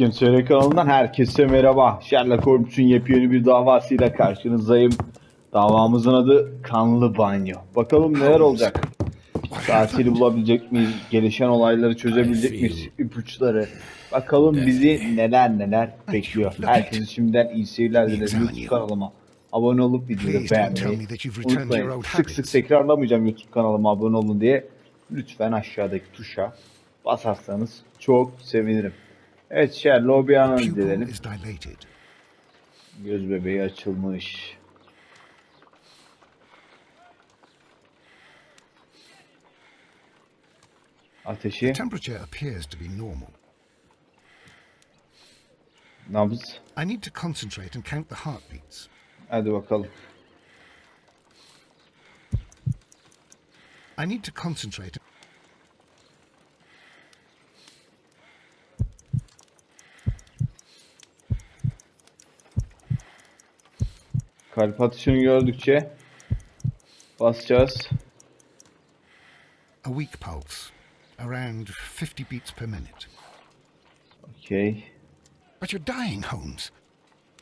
Çevirileri kanalından herkese merhaba. Sherlock Holmes'un yepyeni bir davasıyla karşınızdayım. Davamızın adı Kanlı Banyo. Bakalım neler olacak? Katili bulabilecek miyiz? Gelişen olayları çözebilecek miyiz? İpuçları. Bakalım bizi neler bekliyor. Herkese şimdiden iyi seyirler dilerim. YouTube kanalıma abone olup videoyu beğenmeyi unutmayın. Sık sık tekrarlamayacağım YouTube kanalıma abone olun diye. Lütfen aşağıdaki tuşa basarsanız çok sevinirim. Evet, Sherlock'u bir analiz edelim. Göz bebeği açılmış. Ateşi. Nabız. Hadi bakalım. Kalp atışını gördükçe basacağız. A weak pulse, around 50 beats per minute. Okay. But you're dying, Holmes.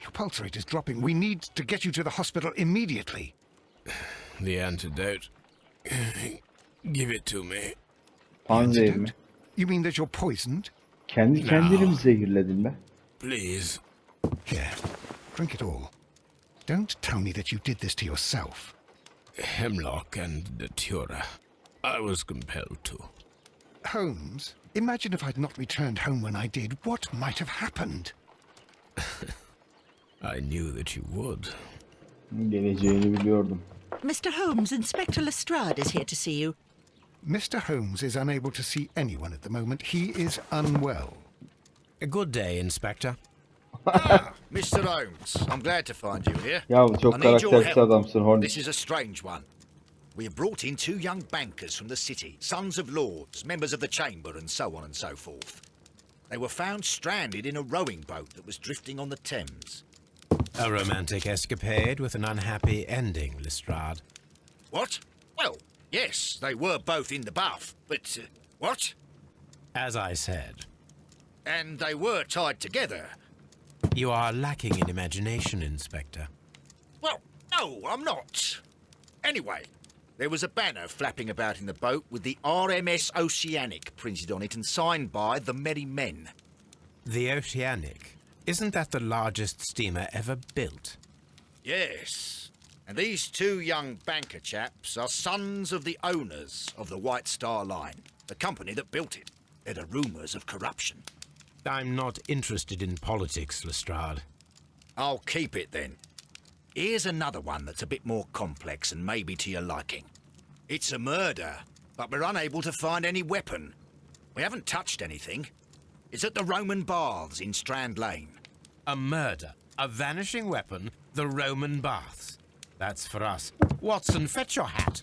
Your pulse rate is dropping. We need to get you to the hospital immediately. The antidote. Give it to me. Panzehir mi? You mean that you're poisoned? Kendi kendini mi zehirledin be? Please. Here, drink it all. Don't tell me that you did this to yourself. Hemlock and datura. I was compelled to. Holmes, imagine if I'd not returned home when I did. What might have happened? I knew that you would. Geleceğini biliyordum. Mr. Holmes, Inspector Lestrade is here to see you. Mr. Holmes is unable to see anyone at the moment. He is unwell. A good day, Inspector. Mr. Holmes, I'm glad to find you here. Ya çok I need your karaktersiz help. adamsın Hornet. This is a strange one. We have brought in two young bankers from the city, sons of lords, members of the chamber, and so on and so forth. They were found stranded in a rowing boat that was drifting on the Thames. A romantic escapade with an unhappy ending, Lestrade. What? Well, yes, they were both in the bath, but what? As I said, And they were tied together. you are lacking in imagination, Inspector. Well, no, I'm not. Anyway, there was a banner flapping about in the boat with the RMS Oceanic printed on it and signed by the Merry Men. The Oceanic. Isn't that the largest steamer ever built? Yes. And these two young banker chaps are sons of the owners of the White Star Line, the company that built it. There are rumours of corruption. I'm not interested in politics, Lestrade. I'll keep it then. Here's another one that's a bit more complex and maybe to your liking. It's a murder, but we're unable to find any weapon. We haven't touched anything. It's at the Roman Baths in Strand Lane. A murder, a vanishing weapon, the Roman baths. That's for us. Watson, fetch your hat.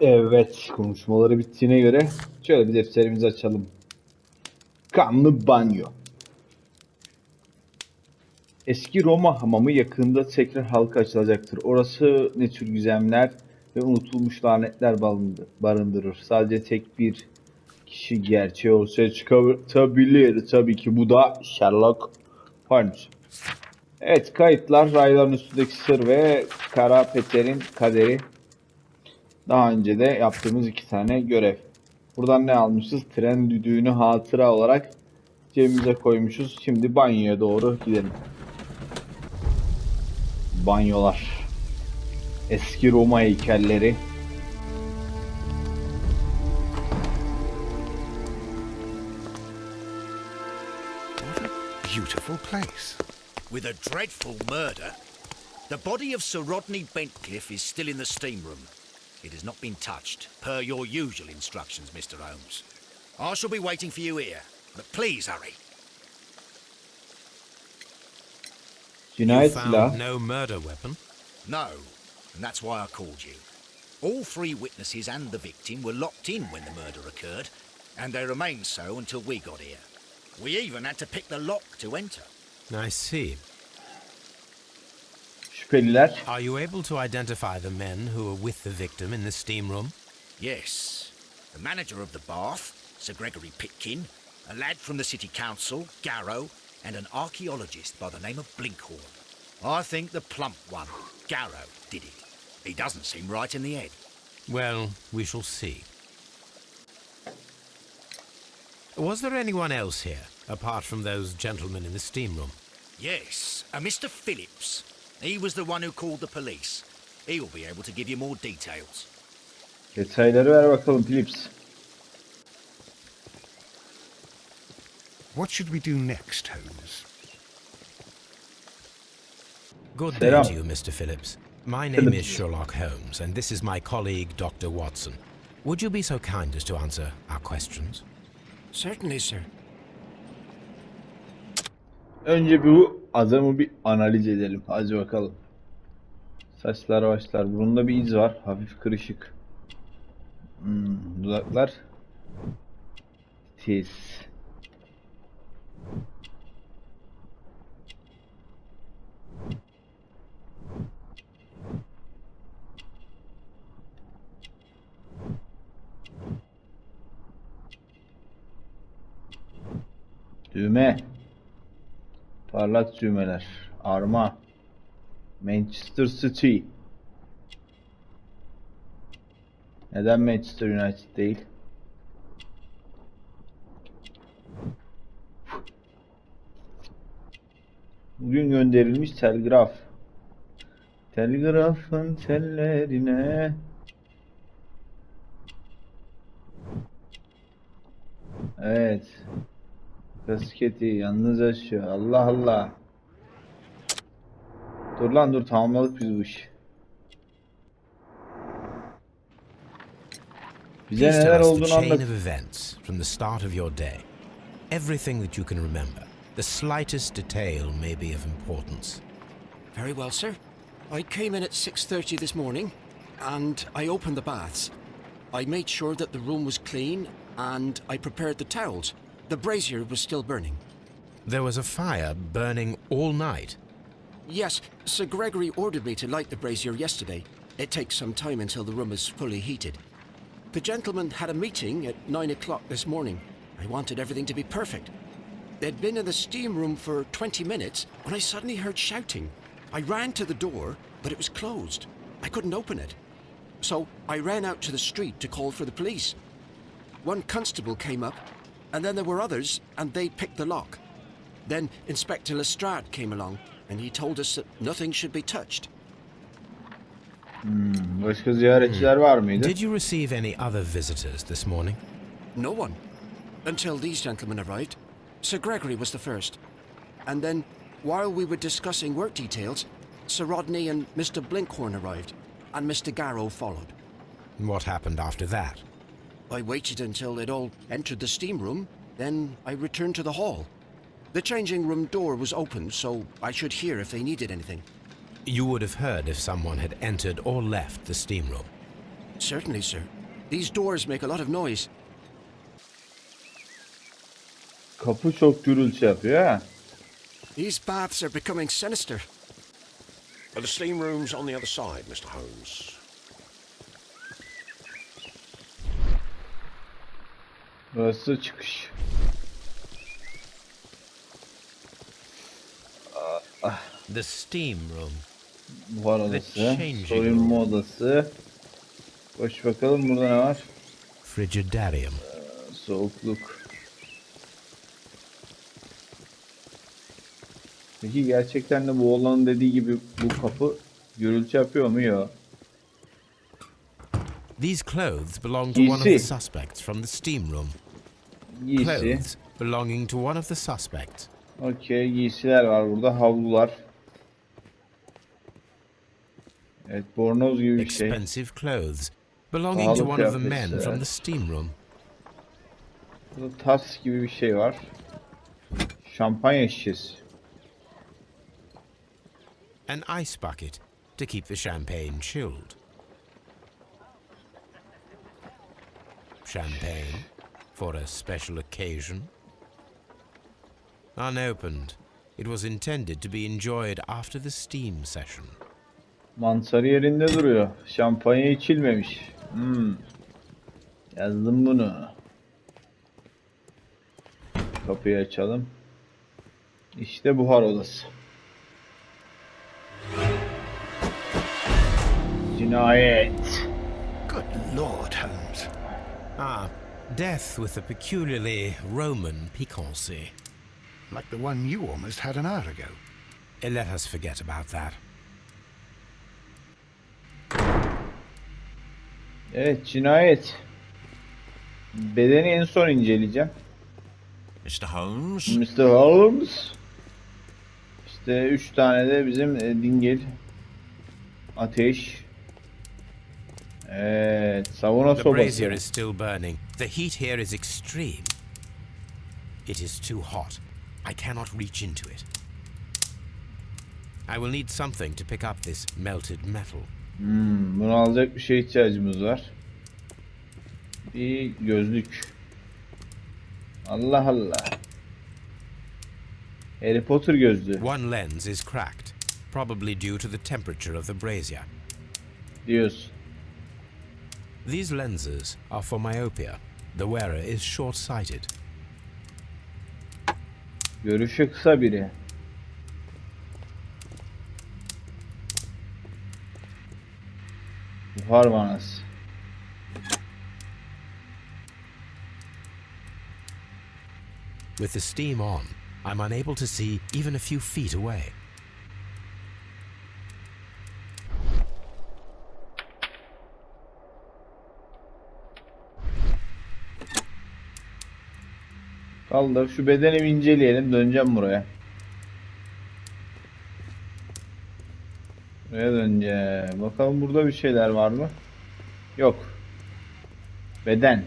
Evet, konuşmaları bittiğine göre şöyle bir defterimizi açalım. Kanlı Banyo. Eski Roma hamamı yakında tekrar halka açılacaktır. Orası ne tür gizemler ve unutulmuş lanetler barındırır. Sadece tek bir kişi gerçeği ortaya çıkartabilir. Tabii ki bu da Sherlock Holmes. Evet, kayıtlar, rayların üstündeki sır ve Kara Peter'in kaderi. Daha önce de yaptığımız 2 tane görev. Buradan ne almışız? Tren düdüğünü hatıra olarak cebimize koymuşuz. Şimdi banyoya doğru gidelim. Banyolar. Eski Roma heykelleri. What a beautiful place. With a dreadful murder, the body of Sir Rodney Bentcliffe is still in the steam room. It has not been touched, per your usual instructions, Mr. Holmes. I shall be waiting for you here, but please hurry. Cinayet You found silahı. no murder weapon? No, and that's why I called you. All 3 witnesses and the victim were locked in when the murder occurred, and they remained so until we got here. We even had to pick the lock to enter. I see. Şüpheliler. Are you able to identify the men who were with the victim in the steam room? Yes. the manager of the bath, Sir Gregory Pitkin, a lad from the city council, Garrow, and an archaeologist by the name of Blinkhorn. I think the plump one, Garrow, did it. He doesn't seem right in the head. Well, we shall see. Was there anyone else here, apart from those gentlemen in the steam room? Yes, a Mr. Phillips. He was the one who called the police. He'll be able to give you more details. Detayları ver bakalım Philips. What should we do next, Holmes? Good day Selam. to you, Mr. Phillips. My name is Sherlock Holmes, and this is my colleague, Dr. Watson. Would you be so kind as to answer our questions? Certainly, sir. Önce bu adamı bir analiz edelim. Hadi bakalım. Saçlar başlar. Burunda bir iz var. Hafif kırışık. Dudaklar. Tiz. Düğme. Parlak düğmeler. Arma. Manchester City. Neden Manchester United değil? Bugün gönderilmiş telgraf. Telgrafın tellerine. Evet. Kasketi yalnız yaşıyor. Allah Allah. Dur lan dur, tamamladık biz bu işi. Bize Please neler tell us the olduğunu chain anlat. of events from the start of your day. Everything that you can remember. The slightest detail may be of importance. Very well, sir. I came in at 6:30 this morning, and I opened the baths. I made sure that the room was clean, and I prepared the towels. The brazier was still burning. There was a fire burning all night. Yes, Sir Gregory ordered me to light the brazier yesterday. It takes some time until the room is fully heated. The gentlemen had a meeting at 9 o'clock this morning. I wanted everything to be perfect. They'd been in the steam room for 20 minutes when I suddenly heard shouting. I ran to the door, but it was closed. I couldn't open it. So I ran out to the street to call for the police. One constable came up, and then there were others, and they picked the lock. Then Inspector Lestrade came along, and he told us that nothing should be touched. Başka ziyaretçiler var mıydı? Did you receive any other visitors this morning? No one. Until these gentlemen arrived. Sir Gregory was the first. And then, while we were discussing work details, Sir Rodney and Mr. Blinkhorn arrived, and Mr. Garrow followed. What happened after that? I waited until they'd all entered the steam room, then I returned to the hall. The changing room door was open, so I should hear if they needed anything. You would have heard if someone had entered or left the steam room. Certainly, sir. These doors make a lot of noise. Kapı çok gürültü yapıyor ha. These baths are becoming sinister. The steam room's on the other side, Mr. Holmes. Burası çıkış. The steam room. Buhar odası. changing Soyunma odası. Koş bakalım, burada ne var? Frigidarium. Soğukluk. Peki gerçekten de bu oğlanın dediği gibi bu kapı gürültü yapıyor mu? Yok. These clothes belong to one of the Giysi. suspects from the steam room. Giysi. Clothes belonging to one of the suspects. Okey, giysiler var burada. Havlular. Evet, bornoz gibi bir şey. Expensive clothes belonging to Pahalı one of the men kıyafetler. from the steam room. Burada tas gibi bir şey var. Şampanya şişesi. An ice bucket to keep the champagne chilled. Champagne for a special occasion. Unopened, it was intended to be enjoyed after the steam session. Mantarı yerinde duruyor. Şampanya içilmemiş. Yazdım bunu. Kapıyı açalım. İşte buhar odası. Cinayet. Good Lord, Holmes. Ah, death with a peculiarly Roman piquancy. Like the one you almost had an hour ago. Let us forget about that. Evet, cinayet. Bedeni en son inceleyeceğim. Mr. Holmes? Mr. Holmes. İşte 3 tane de bizim dingil. Ateş. Evet, savuna The brazier sobası. is still burning. The heat here is extreme. It is too hot. I cannot reach into it. I will need something to pick up this melted metal. Bunu alacak bir şeye ihtiyacımız var. Bir gözlük. Allah Allah. Harry Potter gözlüğü One lens is cracked, probably due to the temperature of the brazier. diyorsun. These lenses are for myopia. The wearer is short-sighted. Görüşü kısa biri. Buhar vanası. With the steam on, I'm unable to see even a few feet away. Kaldır. Şu bedeni bir inceleyelim. Döneceğim buraya. Buraya döneceğim. Bakalım burada bir şeyler var mı? Yok. Beden.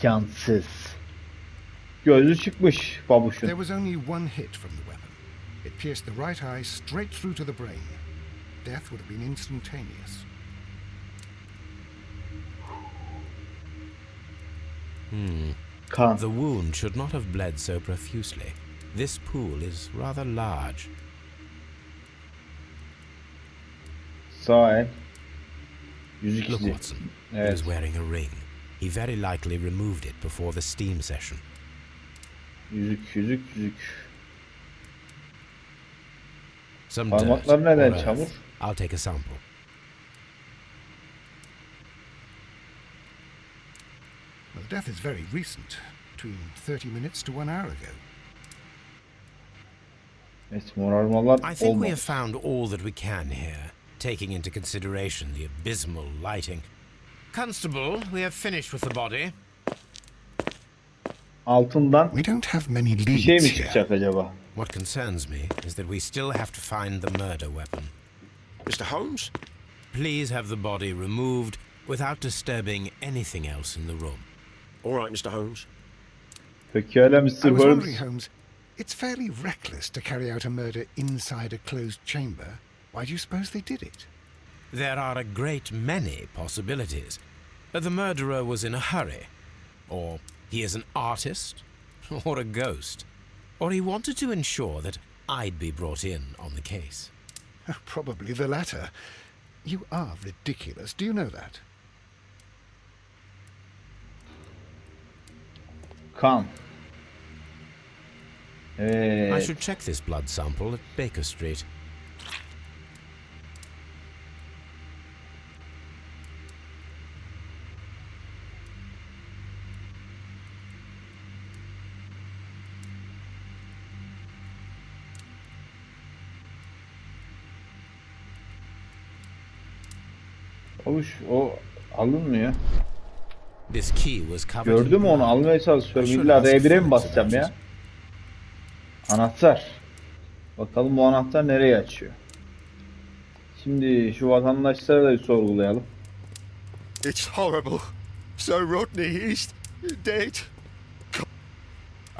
Cansız. Gözü çıkmış babuşun. There was only one hit from the weapon. It pierced the right eye straight through to the brain. Death would have been instantaneous. Kan. The wound should not have bled so profusely. This pool is rather large. Sağ el. Yüzük Look, izi. Watson. He Evet. was wearing a ring. He very likely removed it before the steam session. Yüzük, yüzük, yüzük. Some dirt Parmaklar or neden earth. çamur? I'll take a sample. Well, death is very recent, between 30 minutes to 1 hour ago. Evet, morarmalar I think we have olmamış. found all that we can here, taking into consideration the abysmal lighting. Constable, we have finished with the body. Altından We don't have many bir leads şey mi here. çıkacak acaba? What concerns me is that we still have to find the murder weapon. Mr. Holmes? Please have the body removed without disturbing anything else in the room. All right, Mr. Holmes. Pekala Mr. I was wondering, Holmes. Holmes, it's fairly reckless to carry out a murder inside a closed chamber. Why do you suppose they did it? There are a great many possibilities. The murderer was in a hurry, or he is an artist, or a ghost, or he wanted to ensure that I'd be brought in on the case. Probably the latter. You are ridiculous. Do you know that? Kan. I Evet. should check this blood sample at Baker Street. O alınmıyor. This key was covered in Gördün mü onu? blood. Almaya I çalışıyorum. should İlla ask R1'e mi Felix basacağım about ya? it. Anahtar. Bakalım bu anahtar nereye açıyor? Şimdi şu vatandaşları da bir sorgulayalım. It's horrible. So Rodney is dead.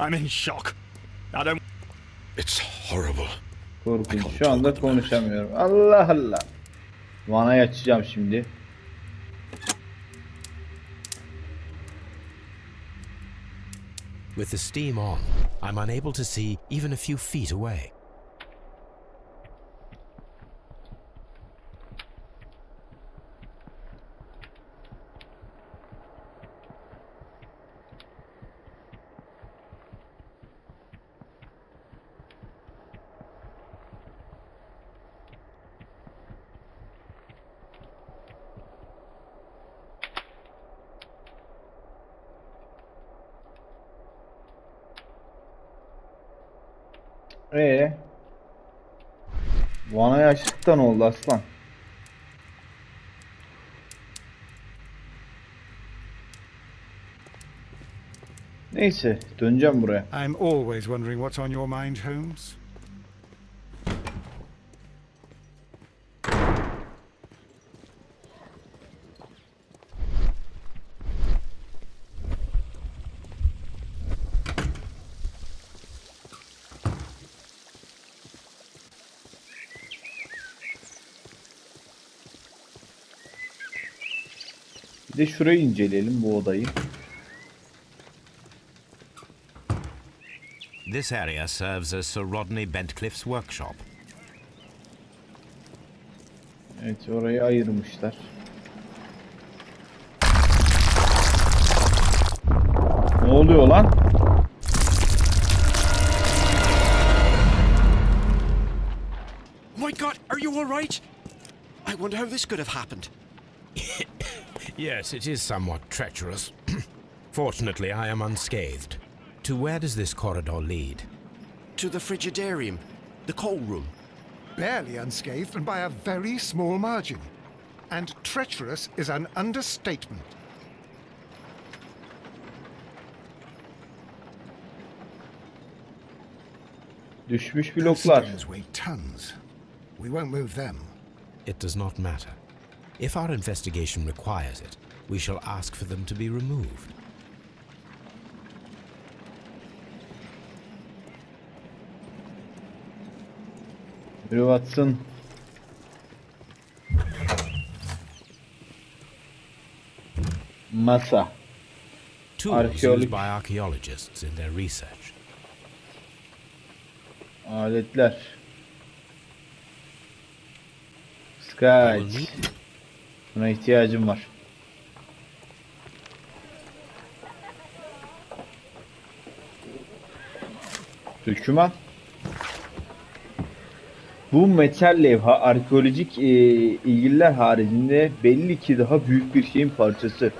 I'm in shock. I don't... It's horrible. Korkunç. Şu anda konuşamıyorum. Allah Allah. Vanayı açacağım şimdi. With the steam on, I'm unable to see even a few feet away. Bana yaşlıktan oldu aslan. Neyse, döneceğim buraya. I'm always wondering what's on your mind, Holmes. Bir de şurayı inceleyelim, bu odayı. This area serves as Sir Rodney Bentcliffe's workshop. Evet, orayı ayırmışlar. Ne oluyor lan? My God, are you all right? I wonder how this could have happened. Yes, it is somewhat treacherous. Fortunately, I am unscathed. To where does this corridor lead? To the frigidarium, the coal room. Barely unscathed and by a very small margin. And treacherous is an understatement. Düşmüş Those bloklar. stairs weigh tons. We won't move them. It does not matter. If our investigation requires it, we shall ask for them to be removed. Biri Watson. Masa. Tools Arkeolog. used by archaeologists in their research. Aletler. I will Sky. need Buna ihtiyacım var. Döküman. Bu metal levha arkeolojik ilgililer haricinde belli ki daha büyük bir şeyin parçası.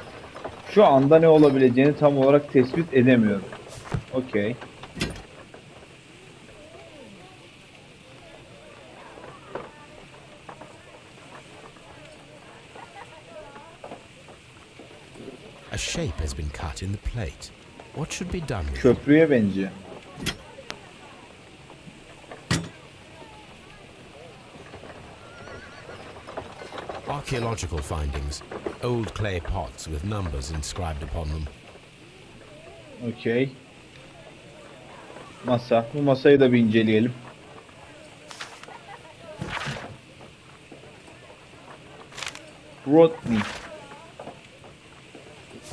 Şu anda ne olabileceğini tam olarak tespit edemiyorum. Okey. a shape has been cut in the plate. What should be done with it? Köprüye benziyor. Archaeological findings. Old clay pots with numbers inscribed upon them. Okey. Masa. Bu masayı da bir inceleyelim. Rodney.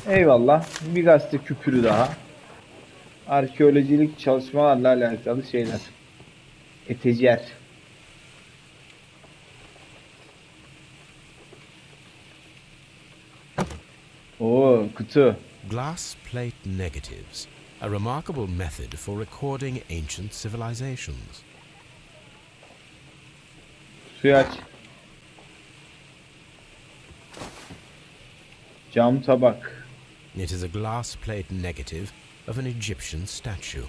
Eyvallah. Bir gazete küpürü daha. Arkeolojik çalışmalarla alakalı şeyler. Etecer. Oo, kutu. Glass plate negatives. A remarkable method for recording ancient civilizations. Suyu aç. Cam tabak. It is a glass plate negative of an Egyptian statue.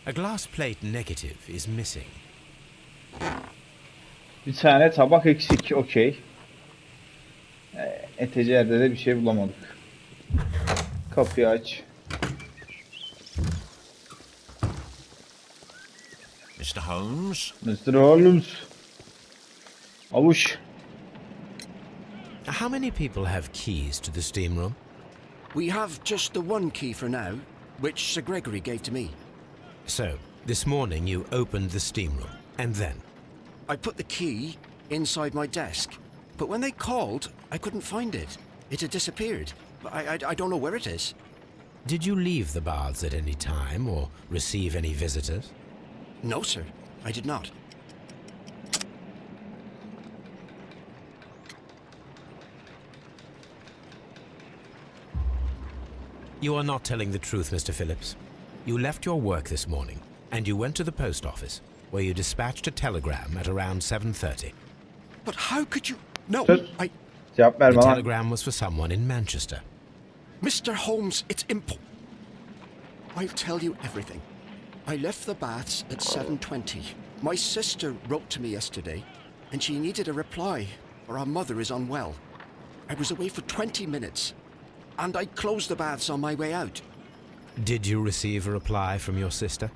A glass plate negative is missing. Bir tane tabak eksik. Okey. Etecerde de bir şey bulamadık. Kapıyı aç. Mr. Holmes? Mr. Holmes. Avuç. How many people have keys to the steam room? We have just the one key for now, which Sir Gregory gave to me. So, this morning you opened the steam room, and then? I put the key inside my desk, but when they called, I couldn't find it. It had disappeared. I don't know where it is. Did you leave the baths at any time or receive any visitors? No, sir, I did not. You are not telling the truth, Mr. Phillips. You left your work this morning, and you went to the post office, where you dispatched a telegram at around 7:30. But how could you... No, Sir. I... Cevap The ver bana. telegram was for someone in Manchester. Mr. Holmes, it's I'll tell you everything. I left the baths at 7:20. My sister wrote to me yesterday, and she needed a reply, or our mother is unwell. I was away for 20 minutes, and I closed the baths on my way out. Did you receive a reply from your sister?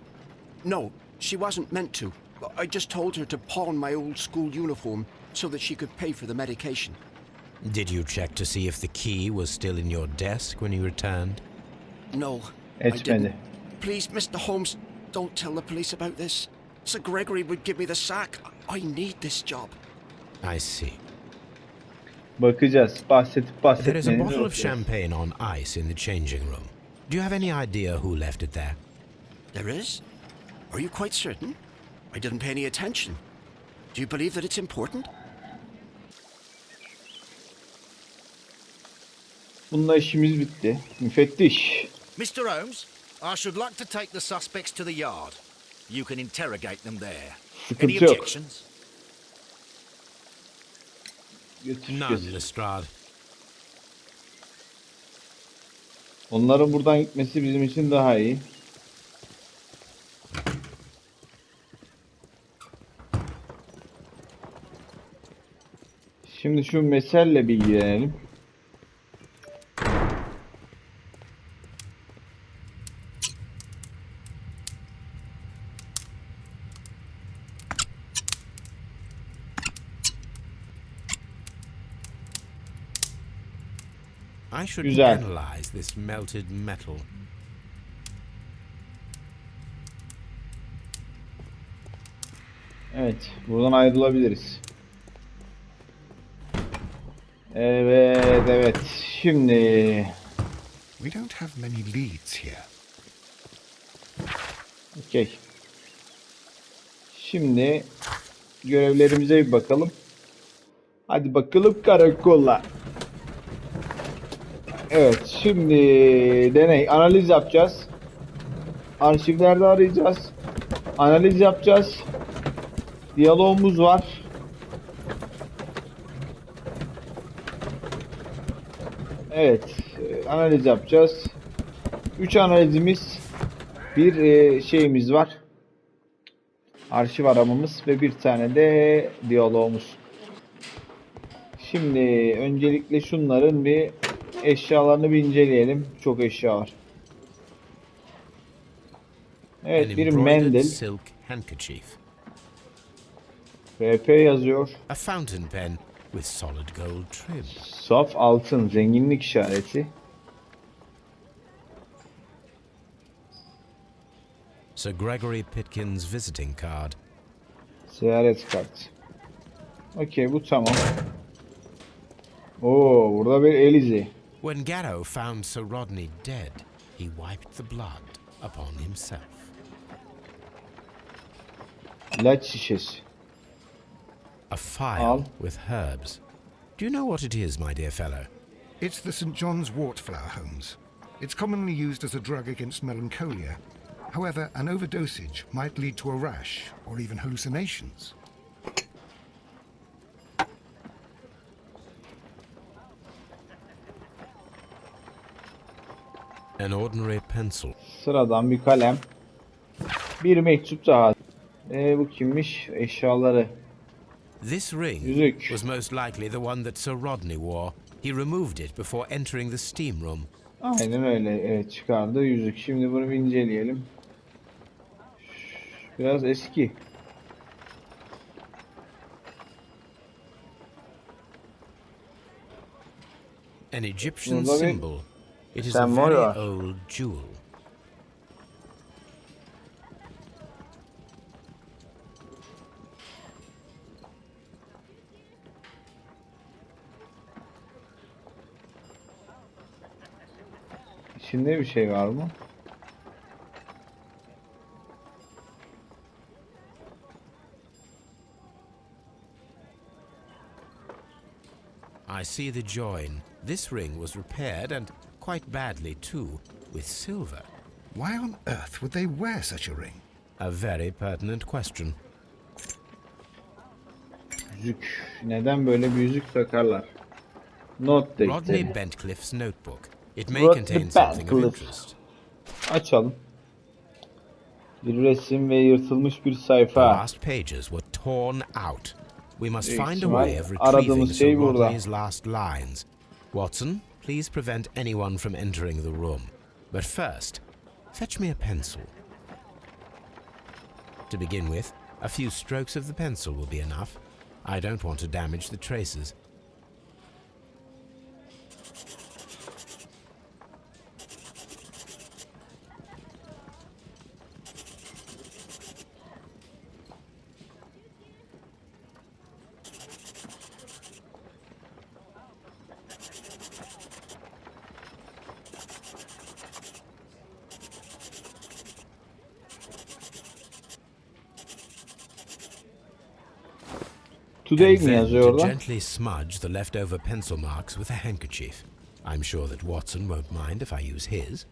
No, she wasn't meant to. I just told her to pawn my old school uniform so that she could pay for the medication. Did you check to see if the key was still in your desk when you returned? No, I Etmedi. didn't. Please, Mr. Holmes, don't tell the police about this. Sir Gregory would give me the sack. I need this job. I see. Bakacağız. Bahsedip There is a bahsetmeyeni bottle of bakacağız. champagne on ice in the changing room. Do you have any idea who left it there? There is? Are you quite certain? I didn't pay any attention. Do you believe that it's important? Bununla işimiz bitti. Müfettiş. Mr. Holmes, I should like to take the suspects to the yard. You can interrogate them there. Sıkıntı Any yok. objections? Götür, None, götür. Lestrade. Onların buradan gitmesi bizim için daha iyi. Şimdi şu meselle bilgilenelim. I should Güzel. analyze this melted metal. Evet, buradan ayrılabiliriz. Evet, evet. Şimdi We don't have many leads here. okey. Şimdi görevlerimize bir bakalım. Hadi bakalım karakola. Evet, şimdi deney, analiz yapacağız. Arşivlerde arayacağız. Analiz yapacağız. Diyalogumuz var. Evet, analiz yapacağız. 3 analizimiz, bir şeyimiz var. Arşiv aramamız ve bir tane de diyalogumuz. Şimdi öncelikle şunların bir eşyalarını bir inceleyelim. Çok eşya var. An Evet, bir embroidered mendil. silk handkerchief. VP yazıyor. A fountain pen with solid gold trim. Saf altın, zenginlik işareti. Sir Gregory Pitkin's visiting card. Ziyaret kartı. Okey, bu tamam. Oo, burada bir el izi. When Garrow found Sir Rodney dead, he wiped the blood upon himself. İlaç şişesi. A file Al. with herbs. Do you know what it is, my dear fellow? It's the St. John's wort flower, Holmes. It's commonly used as a drug against melancholia. However, an overdosage might lead to a rash or even hallucinations. An ordinary pencil. Sıradan bir kalem. Bir mektup daha. Bu kimmiş? Eşyaları. This ring Yüzük. was most likely the one that Sir Rodney wore. He removed it before entering the steam room. Aynen öyle. Evet, çıkardı yüzük. Şimdi bunu bir inceleyelim. Biraz eski. An Egyptian Burada bir symbol. It is a sembol very var. old jewel. İçinde bir şey var mı? I see the join. This ring was repaired, and quite badly too, with silver. Why on earth would they wear such a ring? A very pertinent question. Yüzük. Neden böyle bir yüzük takarlar? Not Rodney defteri. Bentcliffe's notebook. It may Wrote contain the something of backlist. interest. Açalım. Bir resim ve yırtılmış bir The sayfa. last pages were torn out. We must Büyük find a way ihtimal of retrieving aradığımız Sir şey burada. Rodney's last lines. Watson, please prevent anyone from entering the room. But first, fetch me a pencil. To begin with, a few strokes of the pencil will be enough. I don't want to damage the traces. Today And mi then yazıyor to orada? gently smudge the leftover pencil marks with a handkerchief. I'm sure that Watson won't mind if I use his.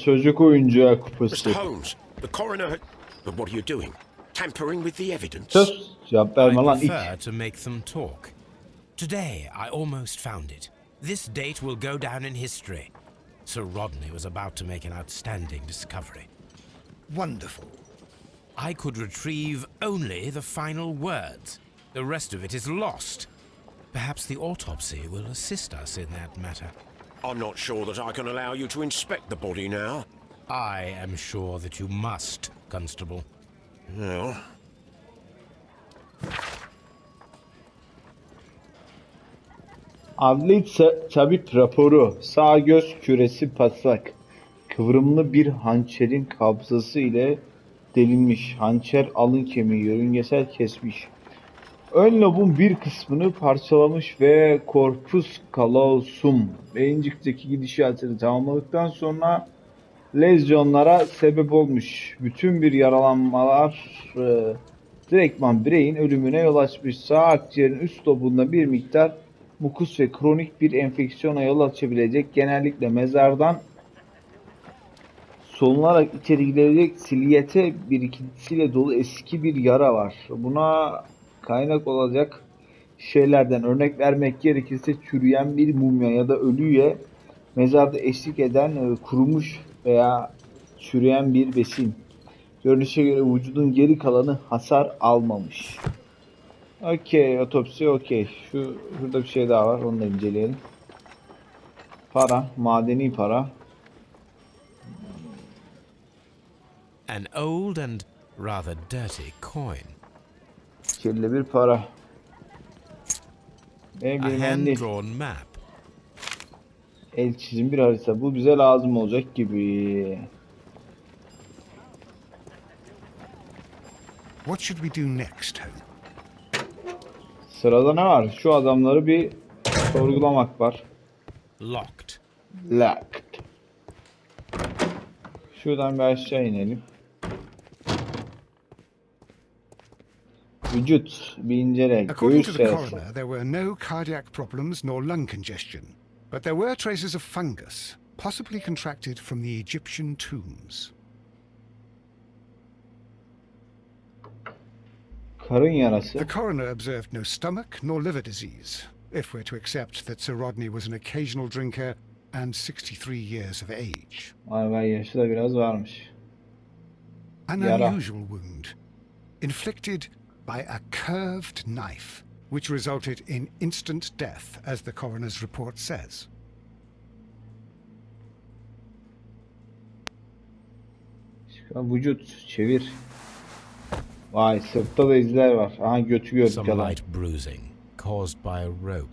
Çocuk oyuncağı kupası. Mr. Holmes, the coroner. But what are you doing? Tampering with the evidence? Sus. Cevap I verme lan it. prefer to make them talk. Today, I almost found it. This date will go down in history. Sir Rodney was about to make an outstanding discovery. Wonderful. I could retrieve only the final words. The rest of it is lost. Perhaps the autopsy will assist us in that matter. I'm not sure that I can allow you to inspect the body now. I am sure that you must, Constable. Well, Adli tabip raporu. Sağ göz küresi patlak. Kıvrımlı bir hançerin kabzası ile delinmiş. Hançer alın kemiği yörüngesel kesmiş. Ön lobun bir kısmını parçalamış ve corpus callosum beyincikteki gidişatını tamamladıktan sonra lezyonlara sebep olmuş. Bütün bir yaralanmalar direktman bireyin ölümüne yol açmış. Sağ akciğerin üst lobunda bir miktar mukus ve kronik bir enfeksiyona yol açabilecek, genellikle mezardan solunularak içeri girecek siliyete birikintisiyle dolu eski bir yara var. Buna kaynak olacak şeylerden örnek vermek gerekirse çürüyen bir mumya ya da ölüye mezarda eşlik eden kurumuş veya çürüyen bir besin. Görünüşe göre vücudun geri kalanı hasar almamış. Okey, otopsi okey. Şurada bir şey daha var, onu da inceleyelim. Para, madeni para. An old and rather dirty coin. Kirli bir para. A hand-drawn map. El çizim bir harita. Bu bize lazım olacak gibi. What should we do next, Holmes? Sırada ne var? Şu adamları bir sorgulamak var. Locked. Locked. Şuradan bir aşağı inelim. Vücut bir incele. According Göğüs to the serisi. coroner, there were no cardiac problems nor lung congestion, but there were traces of fungus, possibly contracted from the Egyptian tombs. Karın yarası. The coroner observed no stomach nor liver disease, if we're to accept that Sir Rodney was an occasional drinker and 63 years of age. Vay vay, yaşı da biraz varmış. An Yara. unusual wound, inflicted by a curved knife, which resulted in instant death, as the coroner's report says. Vücut çevir. Vay, sırtta da izler var. Aha, götü gördük Some adam. light bruising caused by a rope.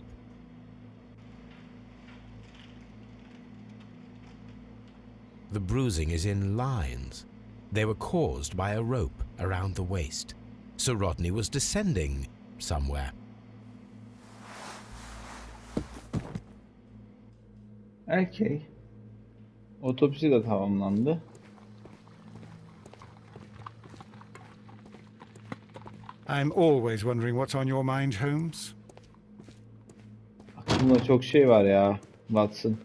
The bruising is in lines. They were caused by a rope around the waist. Sir Rodney was descending somewhere. Okay. Otopsi de tamamlandı. I'm always wondering what's on your mind, Holmes. Aklımda çok şey var ya, Watson.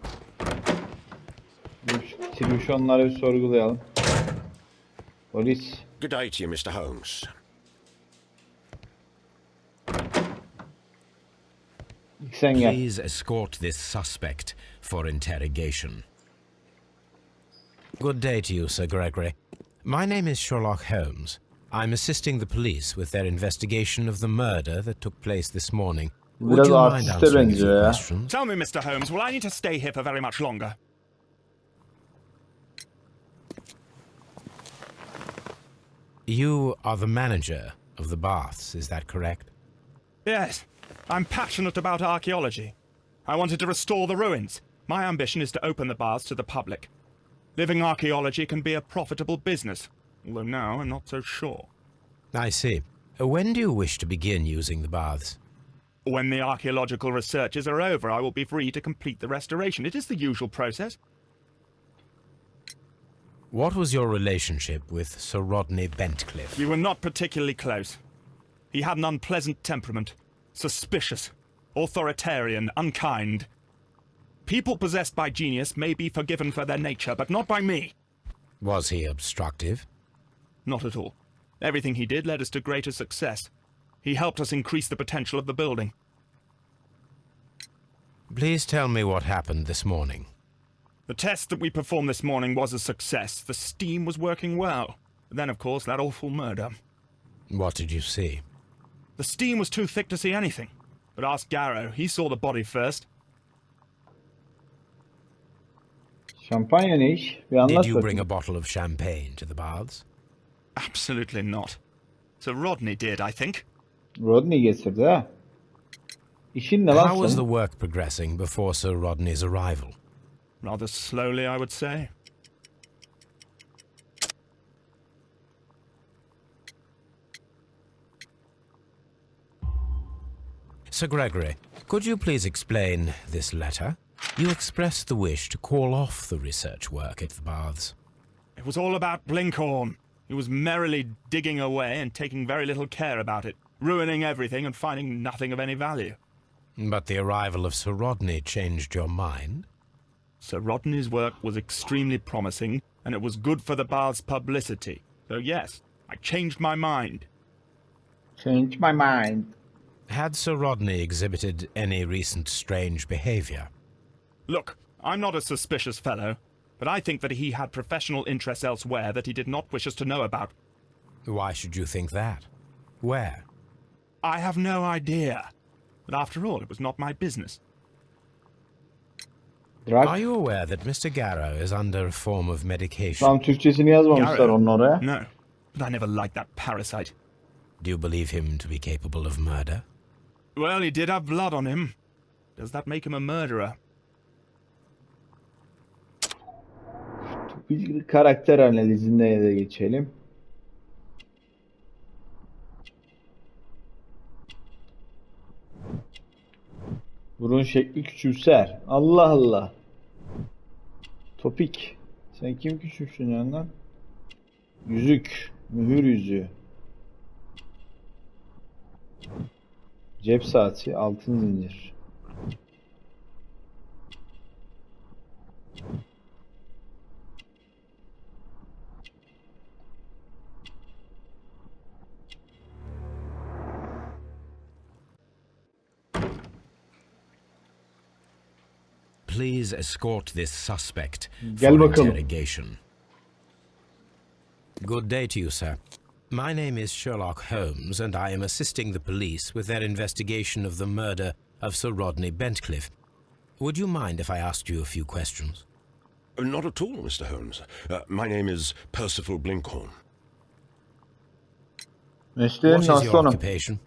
Şu tribüşonları bir sorgulayalım. Polis. Good day to you, Mr. Holmes. İlk sen gel. Please escort this suspect for interrogation. Good day to you, Sir Gregory. My name is Sherlock Holmes. I'm assisting the police with their investigation of the murder that took place this morning. Would Biraz you mind artiste answering a few benziyor ya. questions? Tell me, Mr. Holmes, will I need to stay here for very much longer? You are the manager of the baths, is that correct? Yes. I'm passionate about archaeology. I wanted to restore the ruins. My ambition is to open the baths to the public. Living archaeology can be a profitable business, although now I'm not so sure. I see. When do you wish to begin using the baths? When the archaeological researches are over, I will be free to complete the restoration. It is the usual process. What was your relationship with Sir Rodney Bentcliffe? We were not particularly close. He had an unpleasant temperament. Suspicious, authoritarian, unkind. People possessed by genius may be forgiven for their nature, but not by me. Was he obstructive? Not at all. Everything he did led us to greater success. He helped us increase the potential of the building. Please tell me what happened this morning. The test that we performed this morning was a success. The steam was working well. But then, of course, that awful murder. What did you see? The steam was too thick to see anything. But ask Garrow. He saw the body first. Şampanya ne iş? Bir anlat Did you bring bakayım. a bottle of champagne to the baths? Absolutely not. Sir Rodney did, I think. Rodney getirdi ha. İşin ne lan How was the senin? work progressing before Sir Rodney's arrival? Rather slowly, I would say. Sir Gregory, could you please explain this letter? You expressed the wish to call off the research work at the baths. It was all about Blinkhorn. He was merrily digging away and taking very little care about it, ruining everything and finding nothing of any value. But the arrival of Sir Rodney changed your mind? Sir Rodney's work was extremely promising, and it was good for the bath's publicity. So yes, I changed my mind. Change my mind. Had Sir Rodney exhibited any recent strange behavior? Look, I'm not a suspicious fellow, but I think that he had professional interests elsewhere that he did not wish us to know about. Why should you think that? Where? I have no idea. But after all, it was not my business. Drug. Are you aware that Mr. Garrow is under a form of medication? Tam Türkçesini yazmamışlar Garrow? onun oraya. No, but I never liked that parasite. Do you believe him to be capable of murder? Well, he did have blood on him. Does that make him a murderer? Bir karakter analizine de geçelim. Burun şekli küçümser. Allah Allah. Topik. Sen kim küçümsün yandan? Yüzük. Mühür yüzüğü. Cep saati. Altın zincir. Please escort this suspect Gel for bakalım. interrogation. Good day to you, sir. My name is Sherlock Holmes, and I am assisting the police with their investigation of the murder of Sir Rodney Bentcliffe. Would you mind if I asked you a few questions? Not at all, Mr. Holmes. My name is Percival Blinkhorn. Mesleğin What is your aslanım. occupation?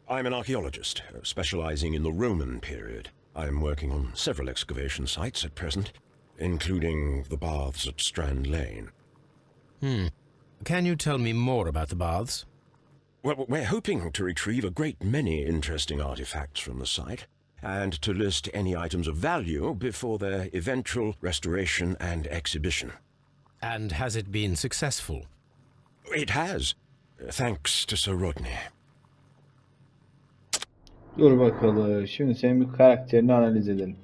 I'm an archaeologist, specializing in the Roman period. I'm working on several excavation sites at present, including the baths at Strand Lane. Can you tell me more about the baths? Well, we're hoping to retrieve a great many interesting artifacts from the site. and to list any items of value before their eventual restoration and exhibition. And has it been successful? It has, thanks to Sir Rodney. Dur bakalım. Şimdi senin bir karakterini analiz edelim.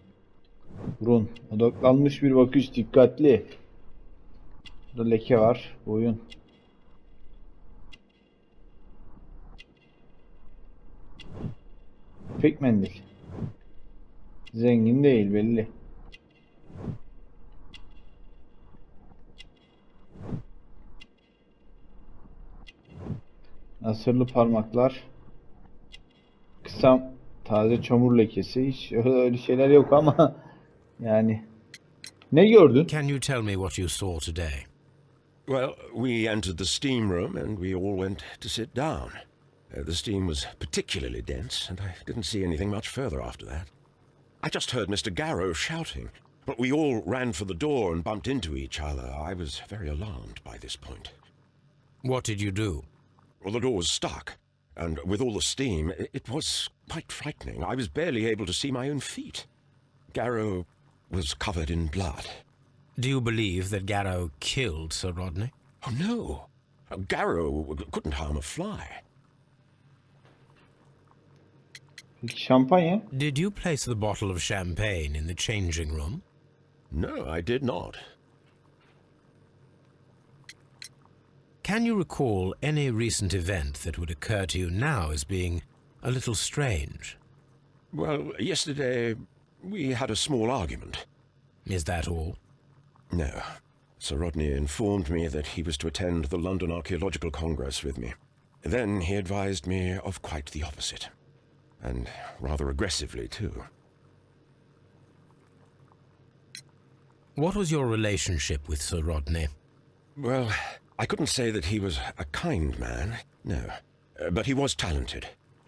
Run. Odaklanmış bir bakış. Dikkatli. Burada leke var. Oyun. İpek mendil. Zengin değil belli. Asırlı parmaklar. Kısa taze çamur lekesi. Hiç öyle şeyler yok ama yani. Ne gördün? Can you tell me what you saw today? Well, we entered the steam room and we all went to sit down. The steam was particularly dense, and I didn't see anything much further after that. I just heard Mr. Garrow shouting, but we all ran for the door and bumped into each other. I was very alarmed by this point. What did you do? Well, the door was stuck, and with all the steam, it was quite frightening. I was barely able to see my own feet. Garrow was covered in blood. Do you believe that Garrow killed Sir Rodney? Oh, no. Garrow couldn't harm a fly. Peki şampanya? Did you place the bottle of champagne in the changing room? No, I did not. Can you recall any recent event that would occur to you now as being a little strange? Well, yesterday we had a small argument. Is that all? No. Sir Rodney informed me that he was to attend the London Archaeological Congress with me. Then he advised me of quite the opposite. And rather aggressively, too. What was your relationship with Sir Rodney? Well, I couldn't say that he was a kind man, no. But he was talented.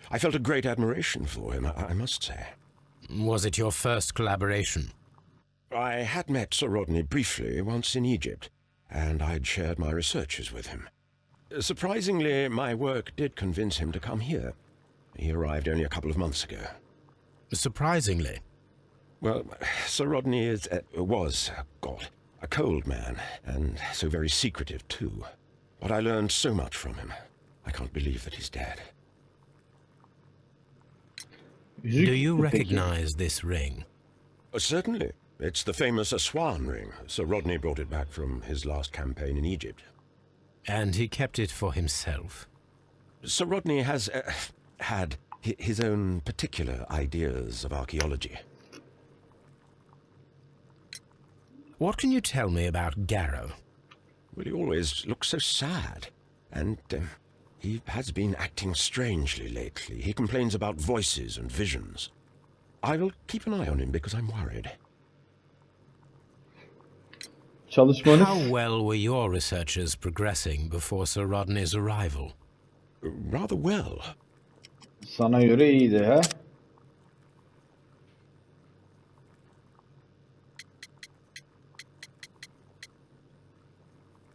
I felt a great admiration for him, I must say. Was it your first collaboration? I had met Sir Rodney briefly once in Egypt, and I'd shared my researches with him. Surprisingly, my work did convince him to come here. He arrived only a couple of months ago. Surprisingly? Well, Sir Rodney was a cold man, and so very secretive too. But I learned so much from him. I can't believe that he's dead. Do you recognize this ring? Certainly. It's the famous Aswan ring. Sir Rodney brought it back from his last campaign in Egypt. And he kept it for himself? Sir Rodney has had his own particular ideas of archaeology. What can you tell me about Garrow? Well, he always looks so sad, and he has been acting strangely lately. He complains about voices and visions. I will keep an eye on him because I'm worried. Çalışmanız? How well were your researches progressing before Sir Rodney's arrival? Rather well. Sana göre iyiydi ha?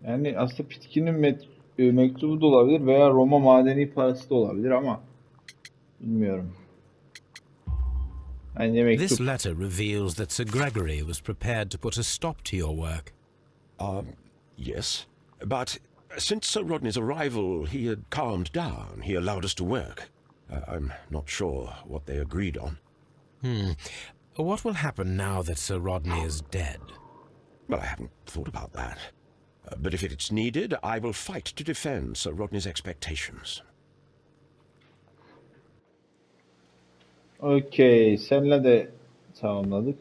Yani aslında Pitkin'in mektubu da olabilir veya Roma madeni parası da olabilir ama bilmiyorum. Bence mektup. This letter reveals that Sir Gregory was prepared to put a stop to your work. Yes. But since Sir Rodney's arrival, he had calmed down. He allowed us to work. I'm not sure what they agreed on. What will happen now that Sir Rodney is dead? Well, I haven't thought about that. But if it's needed, I will fight to defend Sir Rodney's expectations. Okey, seninle de tamamladık.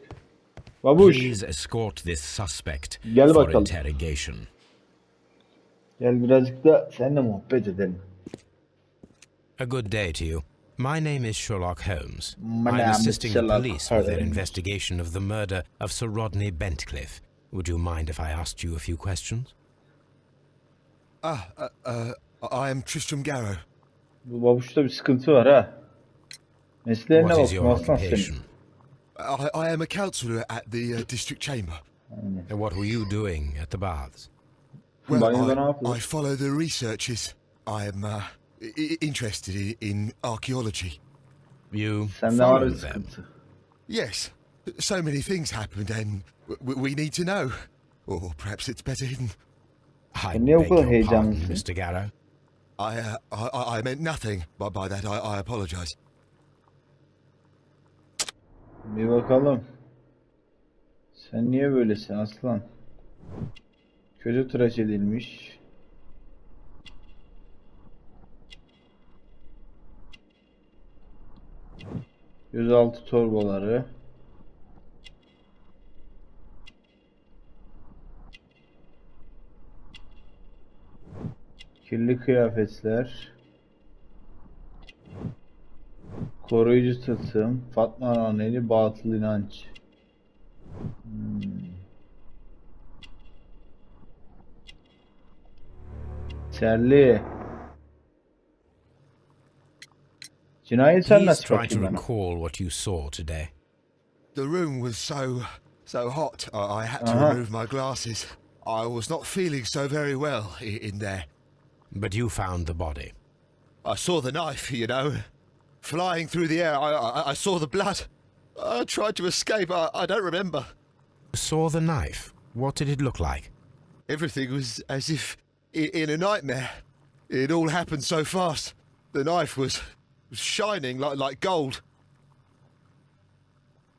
Babuş, Please escort this suspect Gel for bakalım. interrogation. Gel birazcık da seninle muhabbet edelim. A good day to you. My name is Sherlock Holmes. My I'm name is assisting the Sherlock police with their Holmes. investigation of the murder of Sir Rodney Bentcliffe. Would you mind if I asked you a few questions? I am Tristram Garrow. Bu babuşta bir sıkıntı var ha. Mesleğine What is bak, your aslan senin. occupation? I am a councillor at the district chamber. And what were you doing at the baths? Banyoda ne yapıyorsun? I follow the researches. I am interested in archaeology. You Sende var bir followed them. sıkıntı. Yes. So many things happened and we need to know. Or perhaps it's better hidden. I Niye bu beg kadar your pardon, heyecanlısın? Mr. Garrow. I meant nothing by that. I apologize. Bir bakalım. Sen niye böylesin aslan? Kötü tıraş edilmiş. Gözaltı torbaları. Kirli kıyafetler. Koruyucu tılsım. Fatma Aneli batıl inanç. Terli. Cinayet sen Please nasıl try to bakayım bana? recall what you saw today. The room was so hot. I had to remove my glasses. I was not feeling so very well in there. But you found the body. I saw the knife, you know, flying through the air. I saw the blood. I tried to escape. I don't remember. You saw the knife. What did it look like? Everything was as if in a nightmare. It all happened so fast. The knife was shining like gold.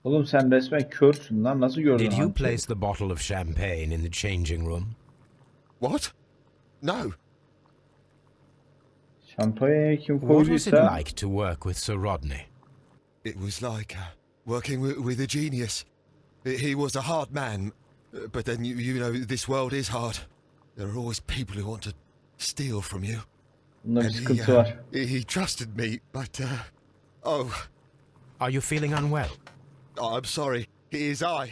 Oğlum sen resmen körsün lan. Nasıl gördün? Did you hançeri? place the bottle of champagne in the changing room? What? No. Şampanyayı kim What was it koyduysa like to work with Sir Rodney? It was like working with a genius. He was a hard man, but then you know this world is hard. There are always people who want to steal from you. bunda bir And sıkıntı var. he trusted me, but oh, Are you feeling unwell? I'm sorry. It is I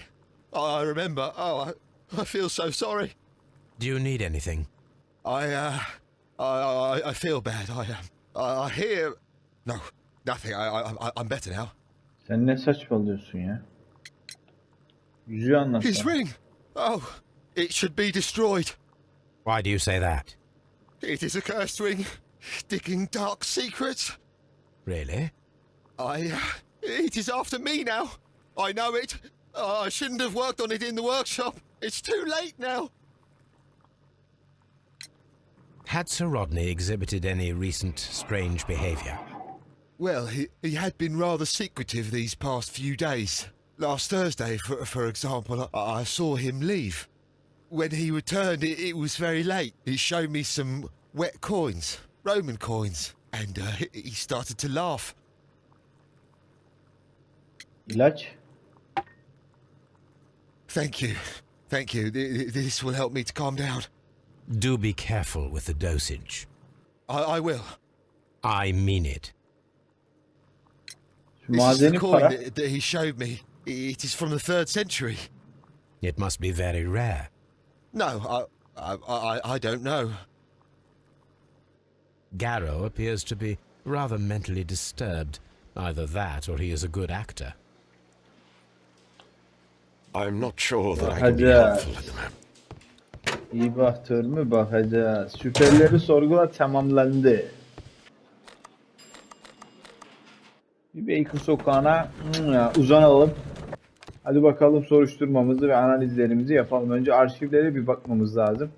remember. Oh, I feel so sorry. Do you need anything? I feel bad. I hear. No, nothing. I'm better now. Sen ne saçmalıyorsun ya? Yüzüğü anlat. His bana. ring. Oh, it should be destroyed. Why do you say that? It is a cursed ring, digging dark secrets. Really? It is after me now. I know it. I shouldn't have worked on it in the workshop. It's too late now. Had Sir Rodney exhibited any recent strange behaviour? Well, he had been rather secretive these past few days. Last Thursday, for example, I saw him leave. When he returned, it was very late. He showed me some wet coins, Roman coins, and he started to laugh. İlaç. Thank you. Thank you. This will help me to calm down. Do be careful with the dosage. I will. I mean it. Şu This is the madeni coin para. that he showed me. It is from the 3rd century. It must be very rare. No, I don't know. Garrow appears to be rather mentally disturbed. Either that or he is a good actor. I'm not sure that I can be Bakacağız. helpful at the moment. İyi bir aktör mü? Bakacağız. Şüphelileri sorgula tamamlandı. Bir Baker sokağına uzanalım. Hadi bakalım soruşturmamızı ve analizlerimizi yapalım. Önce arşivlere bir bakmamız lazım.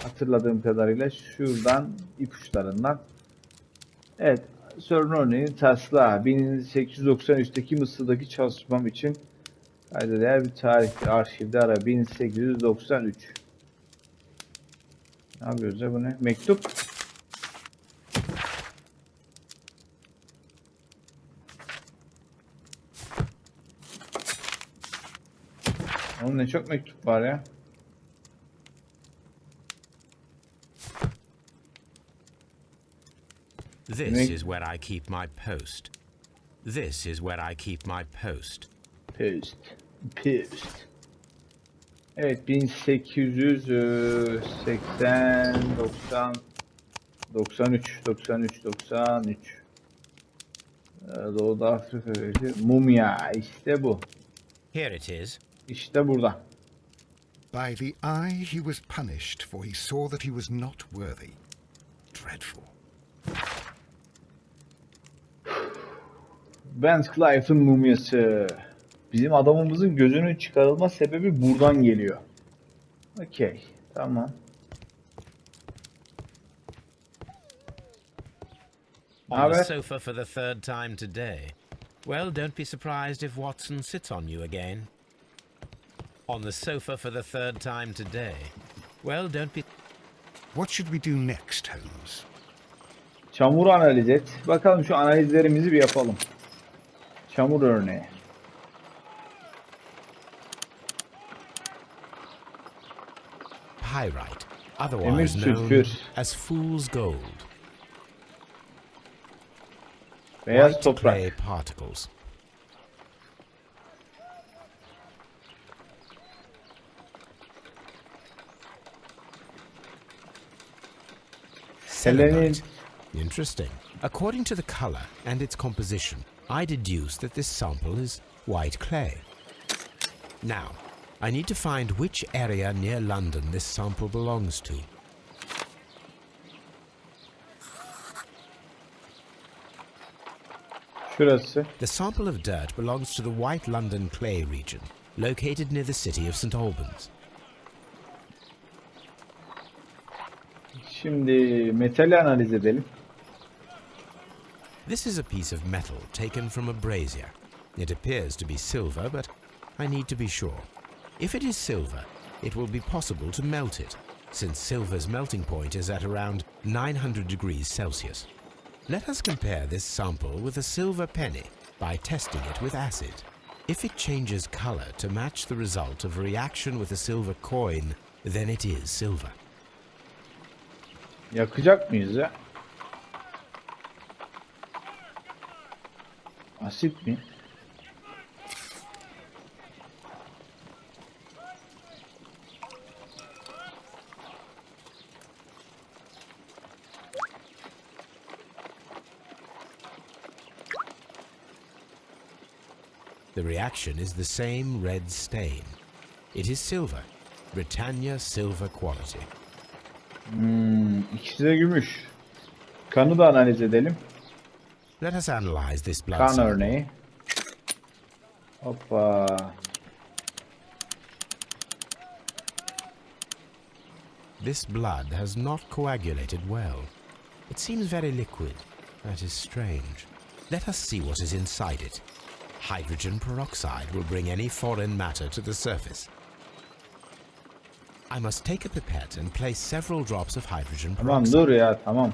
Hatırladığım kadarıyla şuradan ipuçlarından. Evet. Sir Rodney'nin taslağı 1893'teki Mısır'daki çalışmam için kayda değer bir tarihtir. Arşivde ara 1893. Ne yapıyoruz ya bu ne? Mektup. Oğlum ne çok mektup var ya. This is where I keep my post. This is where I keep my post. Post. Evet 1880 90 93 Doğu Afrika ülkesi mumya işte bu. Here it is. İşte burada. By the eye he was punished, for he saw that he was not worthy. Dreadful. Ben Clive'ın mumyası. Bizim adamımızın gözünün çıkarılma sebebi buradan geliyor. Okey. Tamam. On the Haber? sofa for the third time today. Well, don't be surprised if Watson sits on you again. On the sofa for the third time today. Well, don't be... What should we do next, Holmes? Çamuru analiz et. Bakalım şu analizlerimizi bir yapalım. Çamur örneği. Pyrite, otherwise Emir known sülfür. as fool's gold. Beyaz White clay toprak. particles. Selenin. Selenite. Interesting. According to the color and its composition, I deduce that this sample is white clay. Now, I need to find which area near London this sample belongs to. Şurası. The sample of dirt belongs to the White London clay region, located near the city of St. Albans. Şimdi metali analiz edelim. This is a piece of metal taken from a brazier. It appears to be silver, but I need to be sure. If it is silver, it will be possible to melt it, since silver's melting point is at around 900 degrees Celsius. Let us compare this sample with a silver penny by testing it with acid. If it changes color to match the result of a reaction with a silver coin, then it is silver. Yakacak mıyız ya? Asit mi? The reaction is the same red stain. It is silver, Britannia silver quality. İkisi de gümüş. Kanı da analiz edelim. Let us analyze this blood Kan sample. örneği. Hoppa. This blood has not coagulated well. It seems very liquid. That is strange. Let us see what is inside it. Hydrogen peroxide will bring any foreign matter to the surface. I must take a pipette and place several drops of hydrogen Tamam peroxide. dur ya tamam.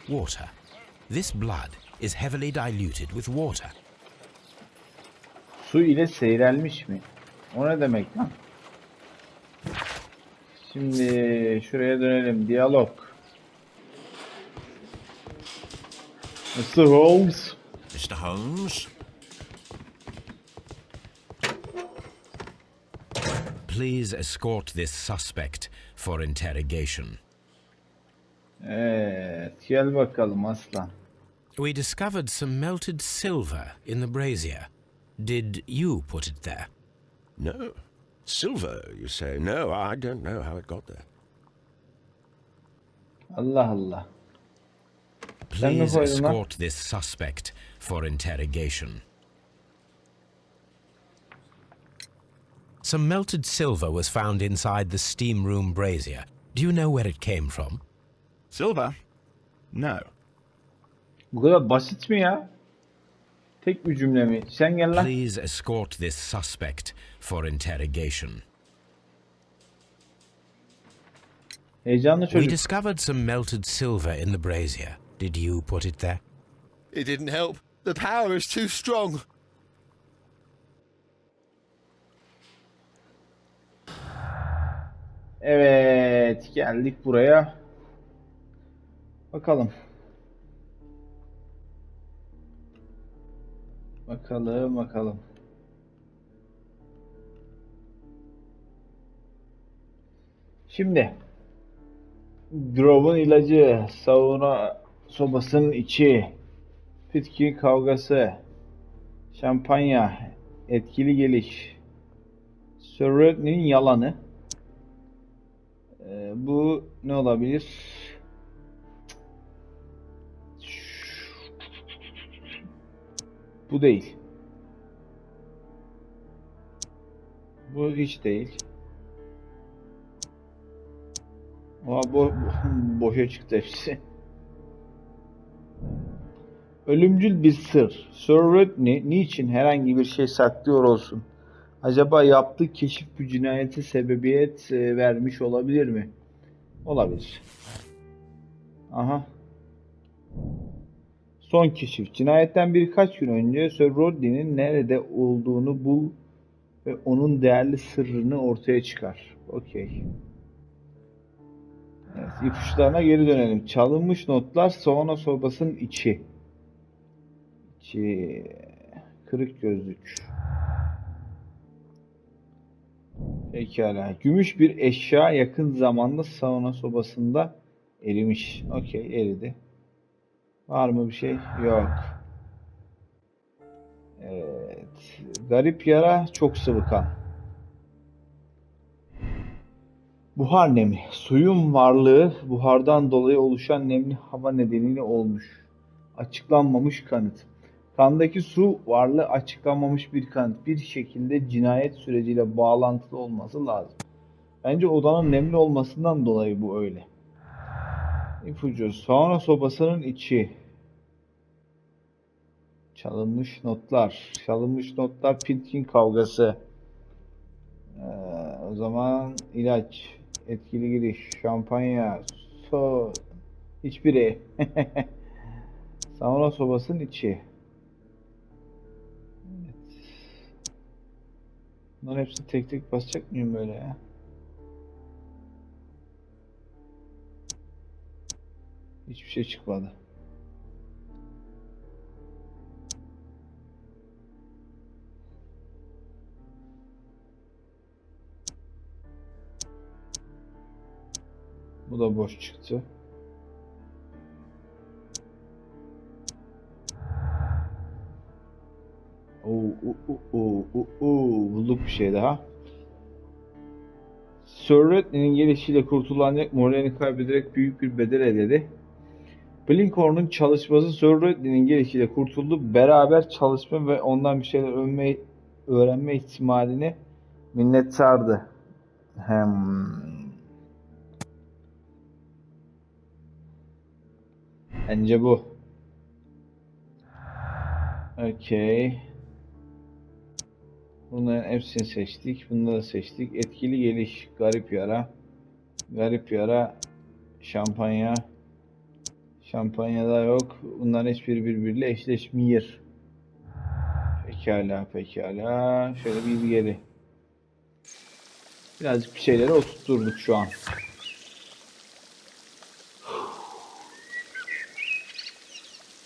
Water. This blood is heavily diluted with water. Su ile seyrelmiş mi? O ne demek lan? Şimdi şuraya dönelim. Diyalog. Mr. Holmes. Mr. Holmes? Please escort this suspect for interrogation. Evet, gel bakalım aslan. We discovered some melted silver in the brazier. Did you put it there? No. Silver, you say? No, I don't know how it got there. Allah Allah. Please koydun lan? escort this suspect for interrogation. Some melted silver was found inside the steam room brazier. Do you know where it came from? Silver? No. Bu kadar basit mi ya? Tek bir cümle mi? Sen gel lan. Please escort this suspect for interrogation. Heyecanlı We çocuk. discovered some melted silver in the brazier. Did you put it there? It didn't help. The power is too strong. Evet, geldik buraya. Bakalım. Bakalım. Şimdi Grove'un ilacı, sauna sobasının içi, Pitkin kavgası, şampanya, etkili geliş, Sir Rodney'nin yalanı. Bu ne olabilir? Bu değil. Bu hiç değil. Boşa çıktı hepsi. Ölümcül bir sır. Sir Rodney niçin herhangi bir şey saklıyor olsun? Acaba yaptığı keşif bir cinayete sebebiyet vermiş olabilir mi? Olabilir. Aha. Son keşif. Cinayetten birkaç gün önce Sir Rodney'nin nerede olduğunu bul ve onun değerli sırrını ortaya çıkar. Okey. Evet, ipuçlarına geri dönelim. Çalınmış notlar, sauna sobasının içi. Kırık gözlük. Pekala. Gümüş bir eşya yakın zamanda sauna sobasında erimiş. Okey, eridi. Var mı bir şey? Yok. Evet. Garip yara, çok sıvı kan. Buhar nemi. Suyun varlığı buhardan dolayı oluşan nemli hava nedeniyle olmuş. Açıklanmamış kanıt. Kandaki su varlığı açıklanmamış bir kanıt. Bir şekilde cinayet süreciyle bağlantılı olması lazım. Bence odanın nemli olmasından dolayı bu öyle. İpucu. Sauna sobasının içi. Çalınmış notlar. Çalınmış notlar, Pitkin kavgası. O zaman ilaç, etkili giriş, şampanya, hiçbiri. Sauna sobasının içi. Evet. Bunların hepsini tek tek basacak mıyım böyle ya? Hiçbir şey çıkmadı. Bu da boş çıktı. Bulduk bir şey daha. Sir Rodney'nin gelişiyle kurtulanacak moralini kaybederek büyük bir bedel ödedi. Blinkhorn'un çalışması Sir Rodney'nin gelişiyle kurtuldu. Beraber çalışma ve ondan bir şeyler öğrenme ihtimalini minnettardı. Bence bu. Okey. Bunların hepsini seçtik. Bunları da seçtik. Etkili geliş. Garip yara. Garip yara. Şampanya. Şampanyada yok. Bunların hiçbiri birbiriyle eşleşmiyor. Pekala. Pekala. Şöyle bir geri. Birazcık bir şeyleri oturtturduk şu an.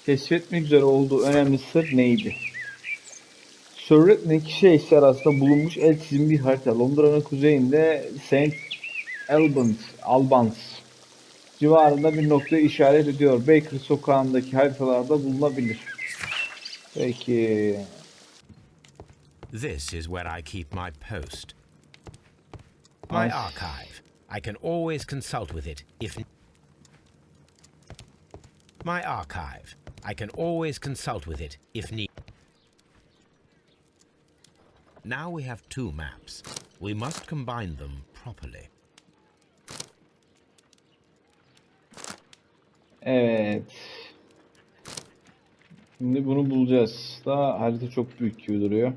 Keşfetmek üzere olduğu önemli sır neydi? Sir Rodney kişi eşya arasında bulunmuş el çizimi bir harita. Londra'nın kuzeyinde St. Albans civarında bir noktayı işaret ediyor. Baker sokağındaki haritalarda bulunabilir. Peki. This is where I keep my post. My archive. I can always consult with it if... My archive. I can always consult with it if need. Now we have two maps. We must combine them properly. Evet. Şimdi bunu bulacağız. Daha harita çok büyük gibi duruyor.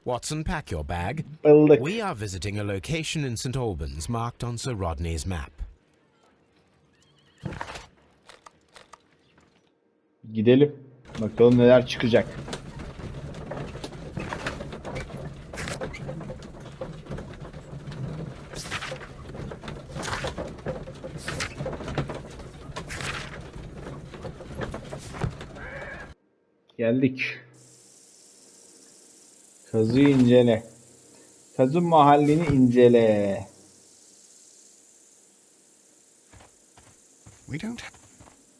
Watson, pack your bag. Bulduk. We are visiting a location in St. Albans marked on Sir Rodney's map. Gidelim. Bakalım neler çıkacak. Geldik. Kazı incele. Kazı mahallini incele. We don't have...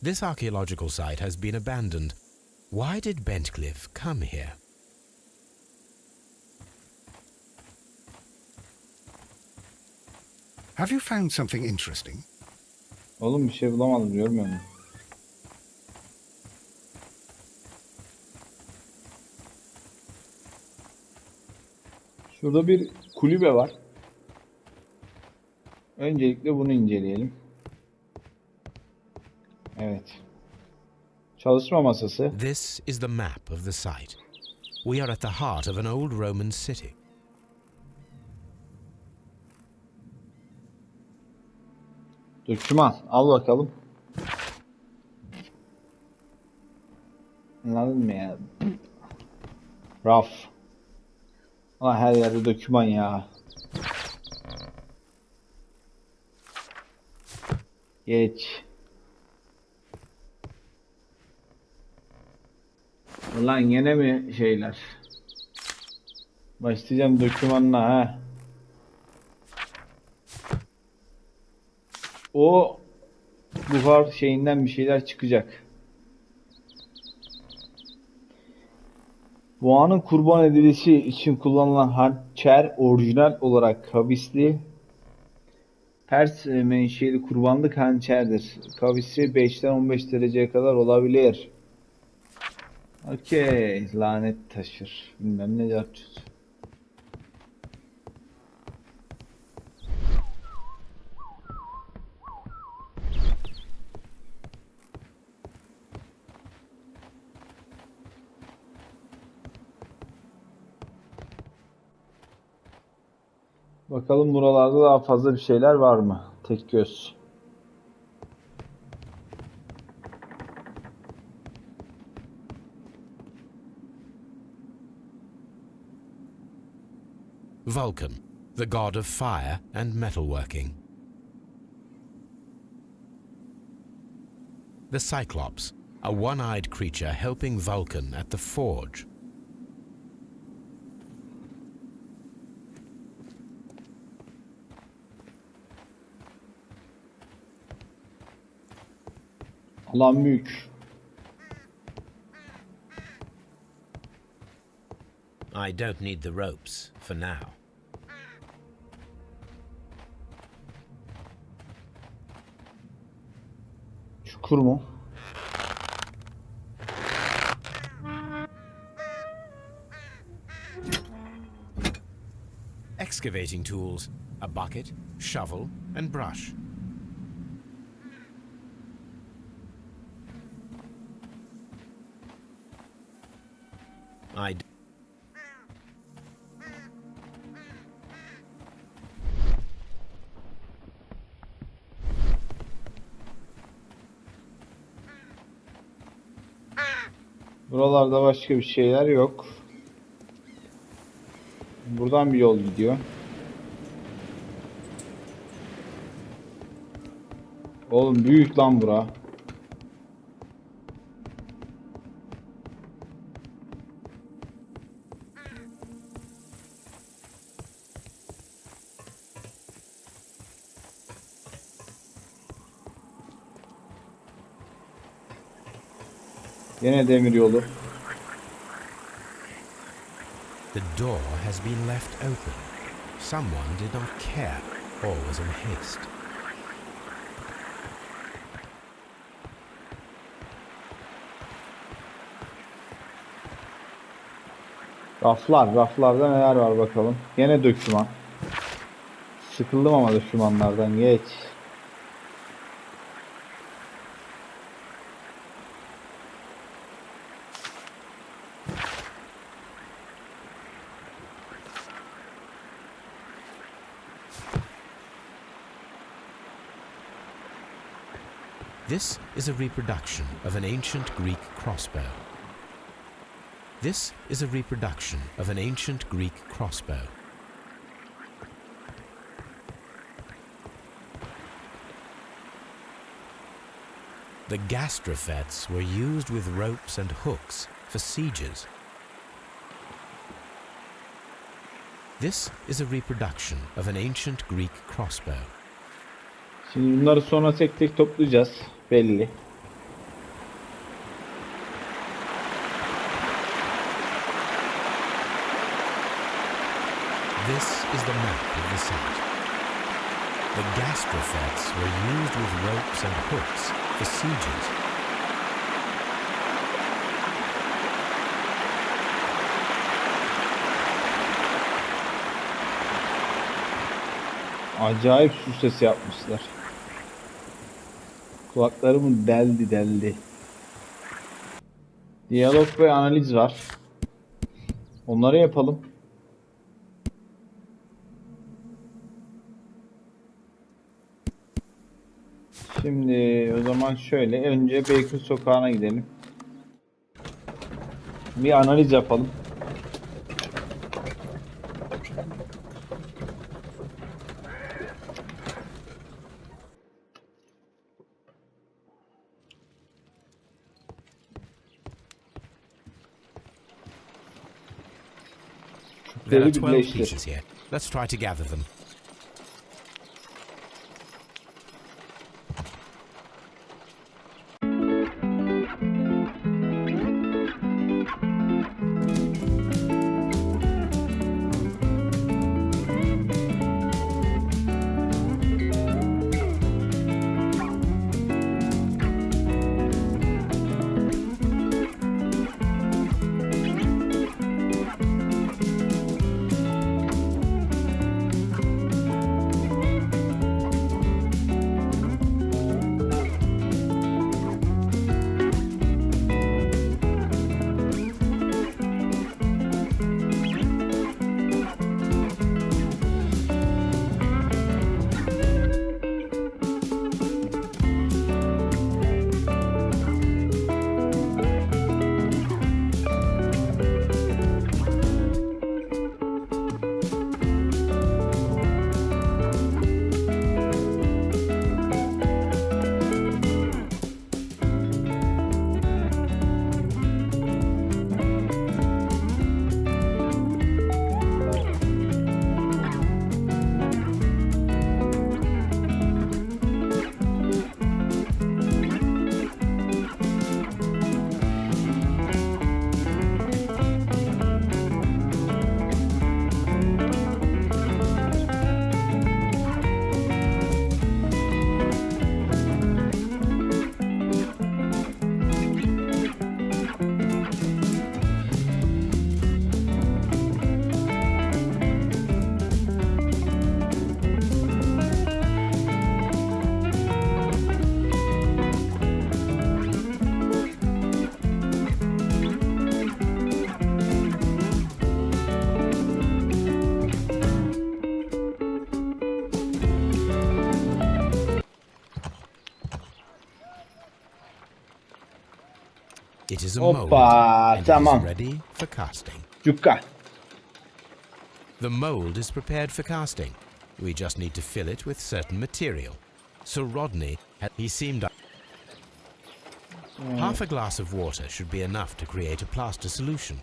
This archaeological site has been abandoned. Why did Bentcliffe come here? Have you found something interesting? Oğlum bir şey bulamadım, görmüyor musun? Şurada bir kulübe var. Öncelikle bunu inceleyelim. Evet. Çalışma masası. This is the map of the site. We are at the heart of an old Roman city. Doküman. Al bakalım. Anladın mı ya? Raf. Ulan her yerde doküman ya. Geç. Ulan yine mi şeyler? Başlayacağım dokümanla ha. O buhar şeyinden bir şeyler çıkacak. Boğanın kurban edilişi için kullanılan hançer orijinal olarak kavisli Pers menşeli kurbanlık hançerdir. Kavisi 5'ten 15 dereceye kadar olabilir. Okey. Lanet taşır. Bilmem ne yapacağız. Bakalım buralarda daha fazla bir şeyler var mı? Tek göz. Vulcan, the god of fire and metalworking. The Cyclops, a one-eyed creature helping Vulcan at the forge. Alan büyük. I don't need the ropes for now. Çukur mu? Excavating tools, a bucket, shovel, and brush. Buralarda başka bir şeyler yok. Buradan bir yol gidiyor. Oğlum büyük lan bura. Yine demir yolu. The door has been left open. Someone did not care or was in haste. Raflarda neler var bakalım. Yine döküman. Sıkıldım ama dökümanlardan, geç. This is a reproduction of an ancient Greek crossbow. This is a reproduction of an ancient Greek crossbow. The gastrofets were used with ropes and hooks for sieges. This is a reproduction of an ancient Greek crossbow. Şimdi bunları sonra tek tek toplayacağız. Belli. This is the map of the site. The gastrofets were used with ropes and hooks for sieges. Acayip su sesi yapmışlar. Kulaklarımı deldi. Diyalog ve analiz var. Onları yapalım. Şimdi o zaman şöyle, önce Baker Sokağı'na gidelim. Bir analiz yapalım. There are Çöpleri 12 birleştir. pieces here. Let's try to gather them. It is a mold, Hoppa, and it tamam. is ready for casting. Cukka. The mold is prepared for casting. We just need to fill it with certain material. So Rodney, he seemed... Half a glass of water should be enough to create a plaster solution.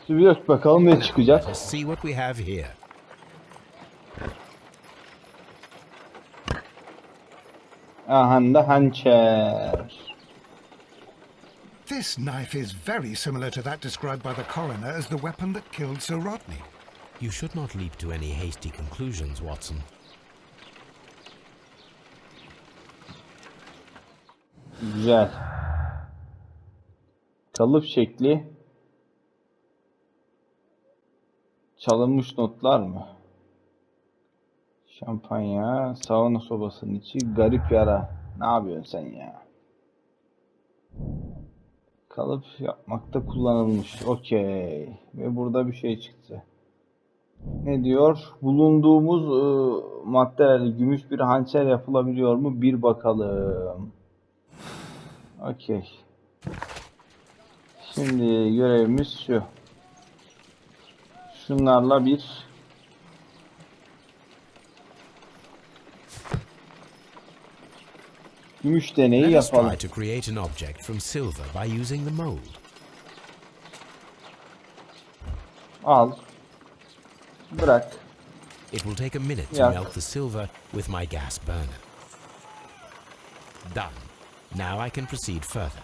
Bir dök bakalım ne çıkacak. Let's see what we have here. Aha da hançer. This knife is very similar to that described by the coroner as the weapon that killed Sir Rodney. You should not leap to any hasty conclusions, Watson. Güzel. Kalıp şekli. Çalınmış notlar mı? Şampanya, sauna sobasının içi, garip yara. Ne yapıyorsun sen ya? Kalıp yapmakta kullanılmış. Okey. Ve burada bir şey çıktı. Ne diyor? Bulunduğumuz maddelerle gümüş bir hançer yapılabiliyor mu? Bir bakalım. Okey. Şimdi görevimiz şu. Şunlarla bir gümüş deneyi Let us yapalım. try to create an object from silver by using the mold. Al. Bırak. It will take a minute to Yak. melt the silver with my gas burner. Done. Now I can proceed further.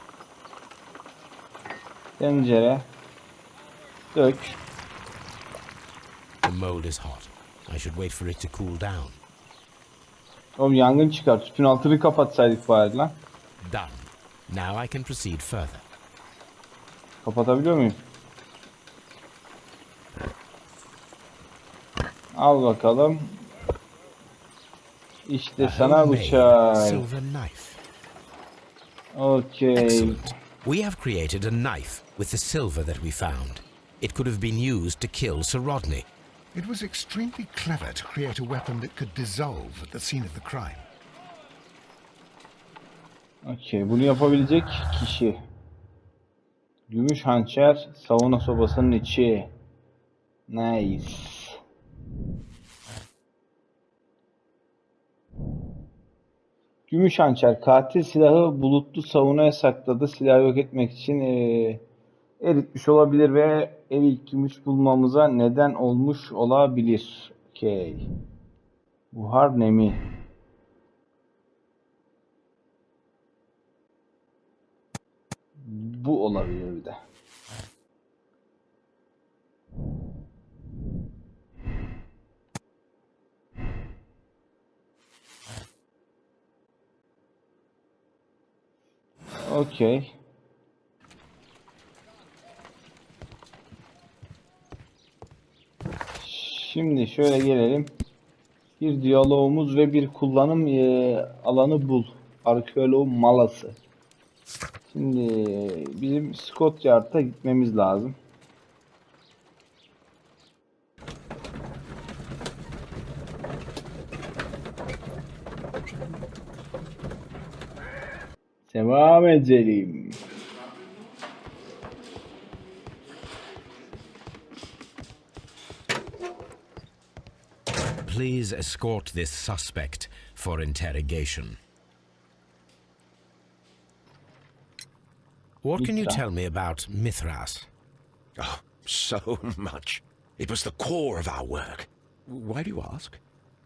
Tencere. Dök. The mold is hot. I should wait for it to cool down. Oğlum yangın çıkar. Tüpün altını kapatsaydık bari lan. Done. Now I can proceed further. Kapatabiliyor muyum? Al bakalım. İşte A sana homemade bıçak. silver knife. Okay. Excellent. We have created a knife with the silver that we found. It could have been used to kill Sir Rodney. It was extremely clever to create a weapon that could dissolve at the scene of the crime. Okay, bunu yapabilecek kişi. Gümüş hançer, sauna sobasının içi. Nice. Gümüş hançer, katil silahı bulutlu saunaya sakladı. Silahı yok etmek için eritmiş olabilir ve erik gümüş bulmamıza neden olmuş olabilir. Okay. Buhar nemi. Bu olabilir bir de. Okey. Şimdi şöyle gelelim. Bir diyalogumuz ve bir kullanım alanı bul. Arkeolog malası. Şimdi bizim Scotland'a gitmemiz lazım. Devam edelim. Please escort this suspect for interrogation. What can you Mithra. tell me about Mithras? Oh, so much. It was the core of our work. Why do you ask?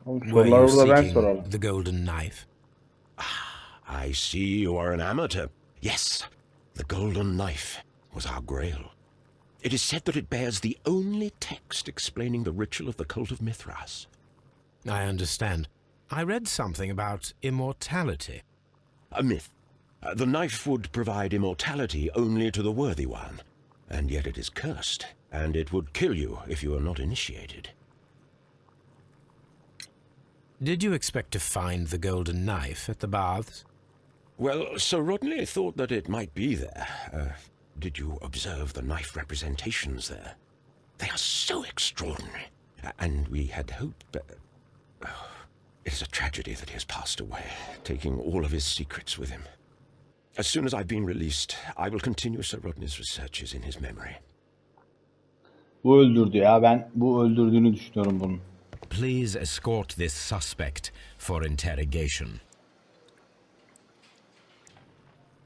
Were Soruları you burada ben seeking soralım. the golden knife? I see you are an amateur. Yes, the golden knife was our grail. It is said that it bears the only text explaining the ritual of the cult of Mithras. I understand. I read something about immortality. A myth. The knife would provide immortality only to the worthy one, and yet it is cursed, and it would kill you if you are not initiated. Did you expect to find the golden knife at the baths? Well, Sir Rodney thought that it might be there. Did you observe the knife representations there? They are so extraordinary, and we had hoped that... It is a tragedy that he has passed away, taking all of his secrets with him. As soon as I've been released, I will continue Sir Rodney's researches in his memory. Bu öldürdü ya. Ben bu öldürdüğünü düşünüyorum bunun. Please escort this suspect for interrogation.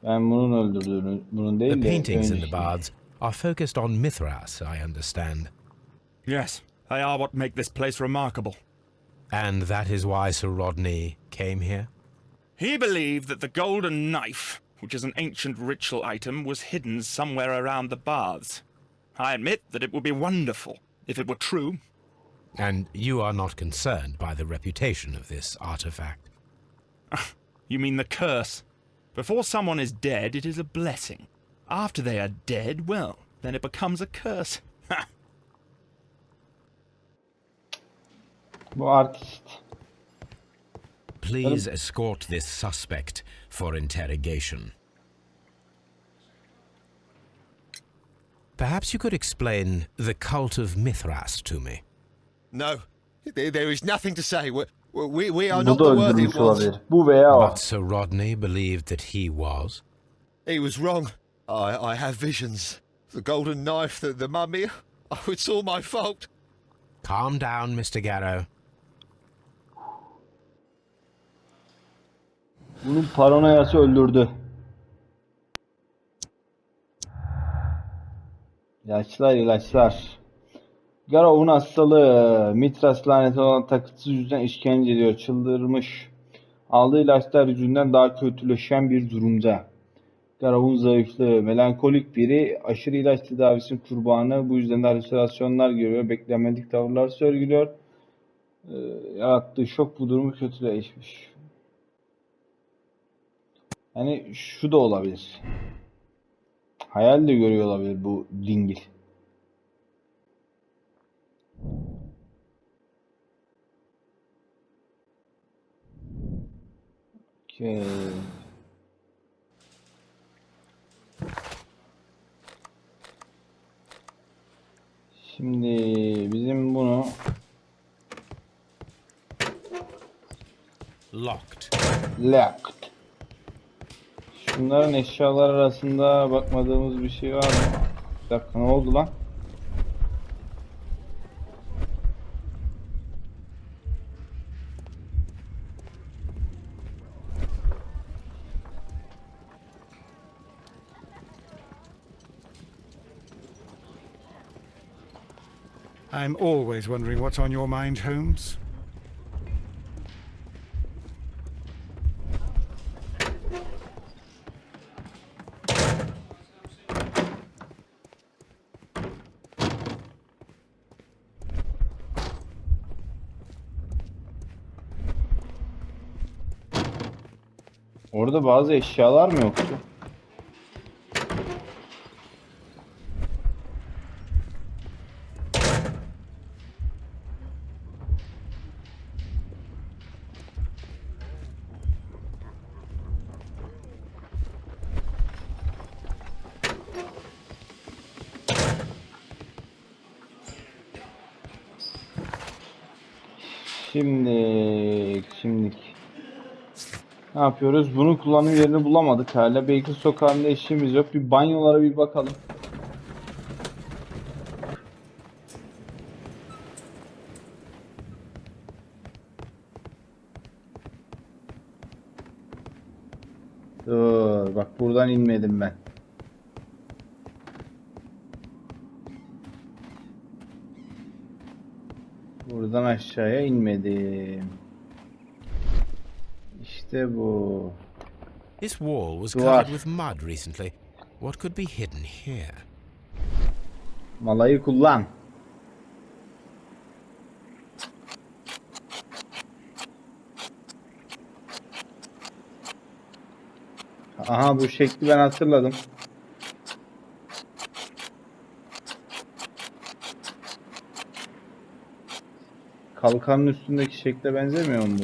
Ben bunun öldürdüğünü, bunun The değil de paintings in the önceki. baths are focused on Mithras, I understand. Yes, they are what make this place remarkable. And that is why Sir Rodney came here? He believed that the golden knife, which is an ancient ritual item, was hidden somewhere around the baths. I admit that it would be wonderful if it were true. And you are not concerned by the reputation of this artifact? You mean the curse? Before someone is dead, it is a blessing. After they are dead, well, then it becomes a curse. Ha! Bu artist. Please escort this suspect for interrogation. Perhaps you could explain the cult of Mithras to me. No, there is nothing to say. We are Bu not da the worthy öldürmüş ones. olabilir. Bu veya o. But Sir Rodney believed that he was. He was wrong. I have visions. The golden knife, the mummy. Oh, it's all my fault. Calm down, Mr. Garrow. Bunun paranoyası öldürdü. İlaçlar. Garrow'un hastalığı. Mitras laneti olan takıntısı yüzünden işkence ediyor. Çıldırmış. Aldığı ilaçlar yüzünden daha kötüleşen bir durumda. Garrow'un zayıflığı. Melankolik biri. Aşırı ilaç tedavisinin kurbanı. Bu yüzden de halüsinasyonlar görüyor. Beklenmedik tavırlar sergiliyor. Yarattığı şok bu durumu kötüleşmiş. Yani şu da olabilir. Hayal de görüyor olabilir bu dingil. Okay. Şimdi bizim bunu Locked. locked. Şunların eşyalar arasında bakmadığımız bir şey var mı? Bir dakika, ne oldu lan? I'm always wondering what's on your mind, Holmes. Orada bazı eşyalar mı yoktu? Şimdilik. Ne yapıyoruz? Bunun kullanım yerini bulamadık hala. Belki sokağında eşiğimiz yok. Bir banyolara bir bakalım. Dur, bak buradan inmedim ben. Buradan aşağıya inmedim. İşte bu. This wall was Duvar. covered with mud recently. What could be hidden here? Malayı kullan. Aha, bu şekli ben hatırladım. Kalkanın üstündeki şekle benzemiyor mu bu?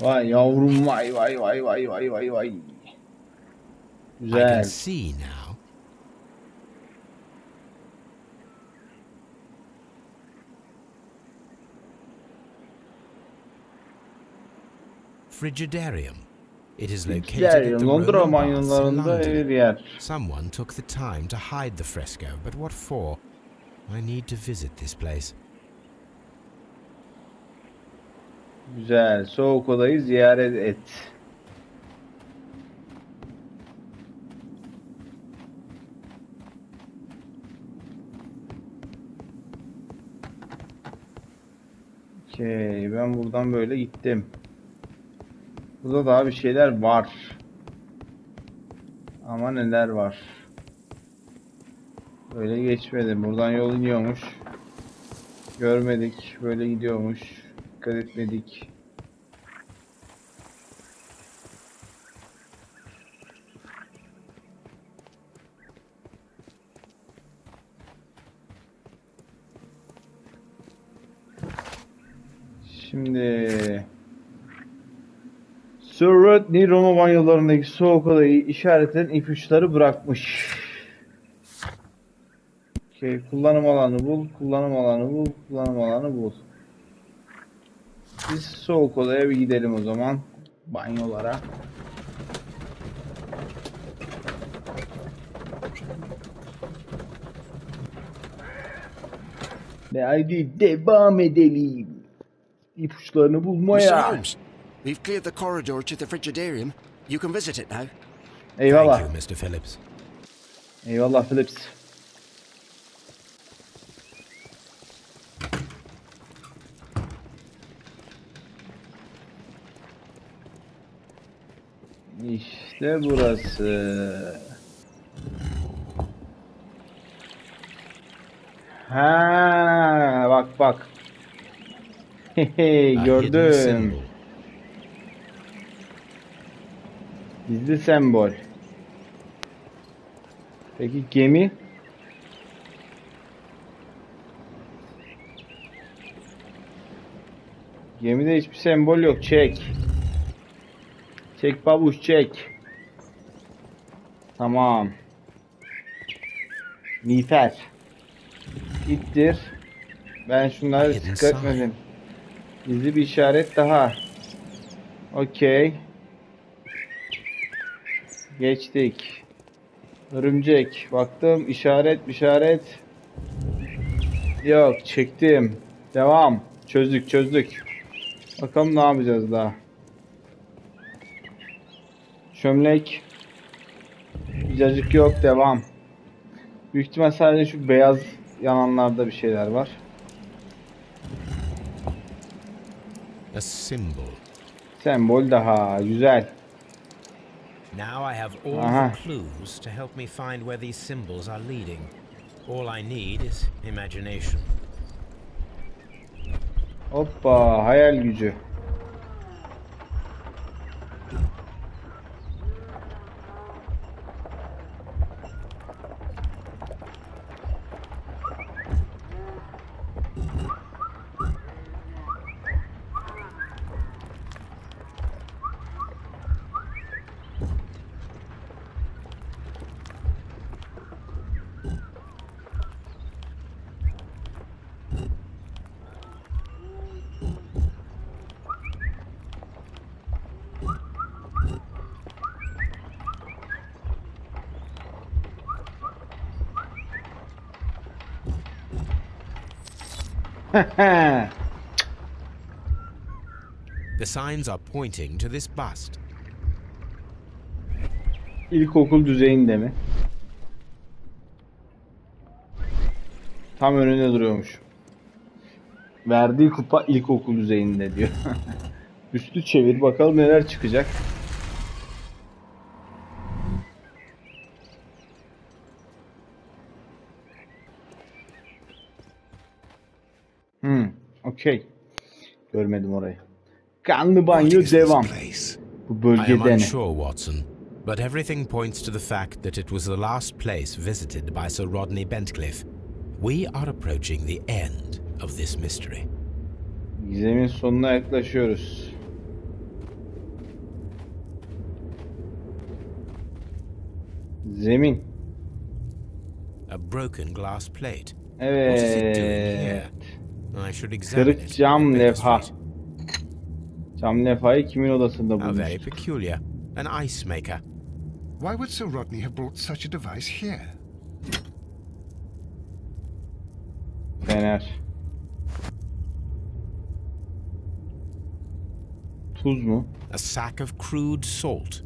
Vay yavrum, vay. I Güzel. can see now. Frigidarium. It is located at the Londra Roman Baths in banyolarında London. bir yer. Someone took the time to hide the fresco, but what for? I need to visit this place. Güzel. Soğuk odayı ziyaret et. Okey. Ben buradan böyle gittim. Burada daha bir şeyler var. Ama neler var? Böyle geçmedi. Buradan yol iniyormuş. Görmedik. Böyle gidiyormuş. Dikkat etmedik. Şimdi Sir Rodney Roma banyolarındaki soğuk odayı işaretlenen ipuçları bırakmış. Okay, kullanım alanı bul, kullanım alanı bul, kullanım alanı bul. Biz soğuk odaya bir gidelim o zaman. Banyolara. Ve haydi devam edelim. İpuçlarını Mr. bulmaya. Holmes, we've cleared the corridor to the frigidarium. You can visit it now. Eyvallah. Thank you, Mr. Phillips. Eyvallah Philips. İşte burası. Ha, bak bak. Hehe, A hidden gördüm. symbol. Gizli sembol. Peki gemi? Gemide hiçbir sembol yok. Çek. Çek babuş çek. Tamam. Miğfer. İttir. Ben şunları Hidden dikkat sign. etmedim. Gizli bir işaret daha. Okey. Geçtik. Örümcek. Baktım işaret. Yok çektim. Devam. Çözdük. Bakalım ne yapacağız daha. Çömlek. Cacık yok. Devam. Büyük ihtimal sadece şu beyaz yananlarda bir şeyler var. A symbol. Sembol daha. Güzel. Now I have all Aha. the clues to help me find where these symbols are leading. All I need is imagination. Hoppa. Hayal gücü. The signs are pointing to this bust. İlkokul düzeyinde mi? Tam önünde duruyormuş. Verdiği kupa ilkokul düzeyinde diyor. Üstü çevir bakalım neler çıkacak. Okey. Görmedim orayı. Kanlı banyo devam. Bu I am bölgede ne? unsure, Watson, but everything points to the fact that it was the last place visited by Sir Rodney Bentcliffe. We are approaching the end of this mystery. Gizemin sonuna yaklaşıyoruz. Zemin. A broken glass plate. What is it doing Evet. here? I should examine Kırık it. cam at levha. first. Cam levhayı kimin odasında How very bulmuş? peculiar. An ice maker. Why would Sir Rodney have brought such a device here? Fener. Tuz mu? A sack of crude salt.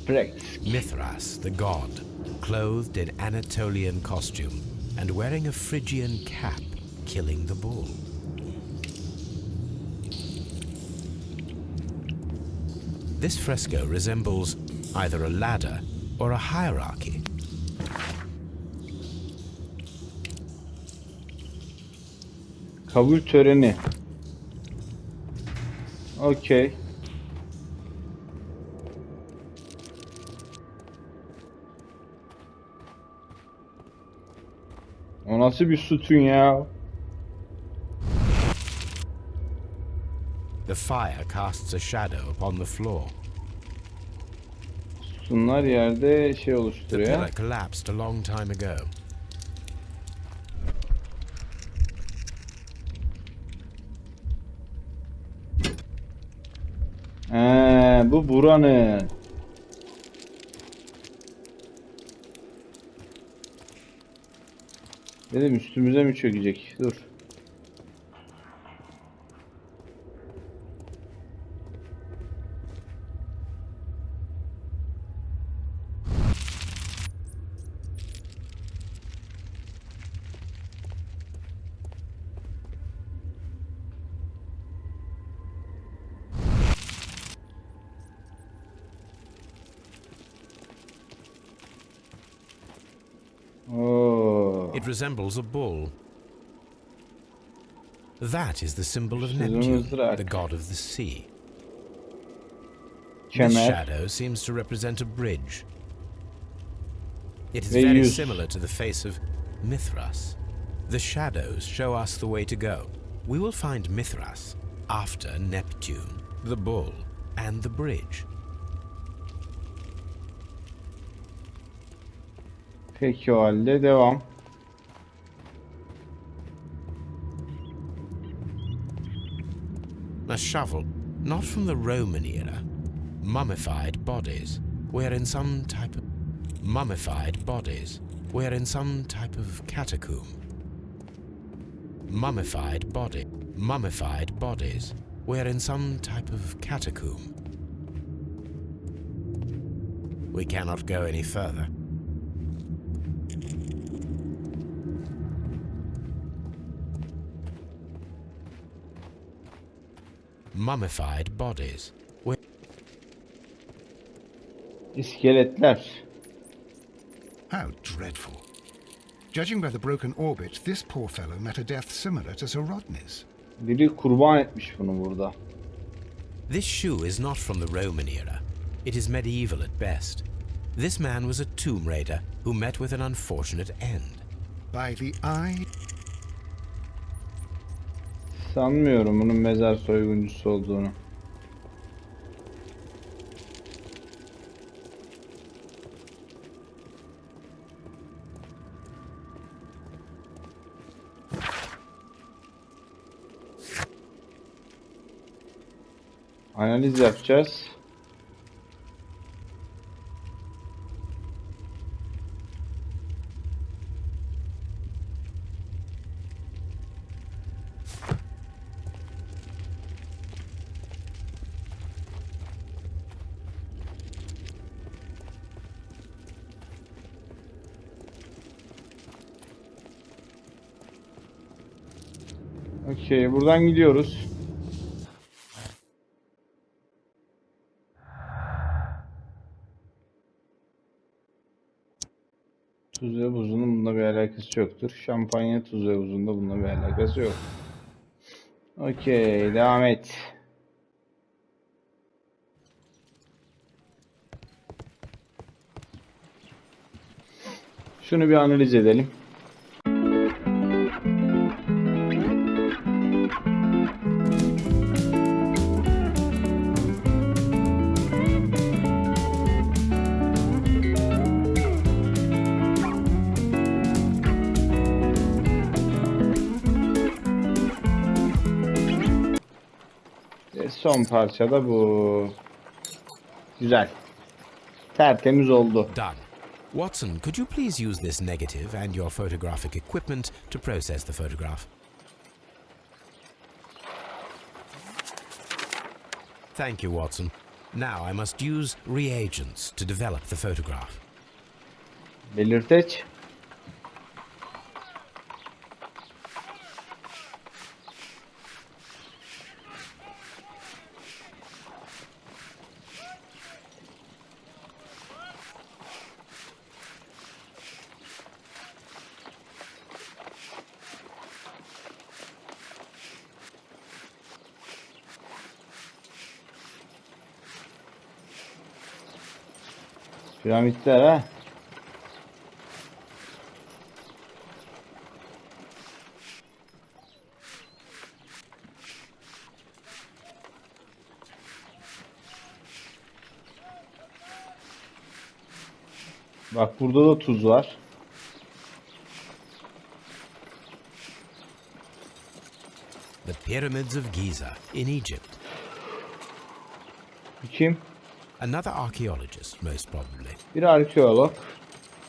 Practice. Mithras, the god, clothed in Anatolian costume and wearing a Phrygian cap, killing the bull. This fresco resembles either a ladder or a hierarchy. Kabul töreni. Okey. O nasıl bir sütun ya? The fire casts a shadow upon the floor. Sütunlar yerde şey The oluşturuyor. pillar collapsed a long time ago. Bu buranın. Dedim üstümüze mi çökecek? Dur. Oh. It resembles a bull. That is the symbol of Sözümüz Neptune, bırak. the god of the sea. This Kemer. shadow seems to represent a bridge. It is Ve very yüz. similar to the face of Mithras. The shadows show us the way to go. We will find Mithras after Neptune, the bull, and the bridge. Peki o halde devam. A shovel, not from the Roman era. Mummified bodies. We're in some type of... Mummified bodies. We're in some type of catacomb. Mummified body. Mummified bodies. We're in some type of catacomb. We cannot go any further. Mummified bodies. İskeletler. How dreadful. Judging by the broken orbit, this poor fellow met a death similar to Sir Rodney's. Biri kurban etmiş bunu burada. This shoe is not from the Roman era. It is medieval at best. This man was a tomb raider who met with an unfortunate end. By the eye... Sanmıyorum bunun mezar soyguncusu olduğunu. Analiz yapacağız. Okey, buradan gidiyoruz. Tuz ve buzunun bununla bir alakası yoktur. Şampanya, tuz ve buzun da bununla bir alakası yok. Okey, devam et. Şunu bir analiz edelim. Son parça da bu. Güzel. Tertemiz oldu. Done. Watson, could you please use this negative and your photographic equipment to process the photograph? Thank you, Watson. Now I must use reagents to develop the photograph. Belirteç. Piramitler ha. Bak burada da tuz var. The Pyramids of Giza in Egypt. Kim? Another archaeologist, most probably. Bir arkeolog.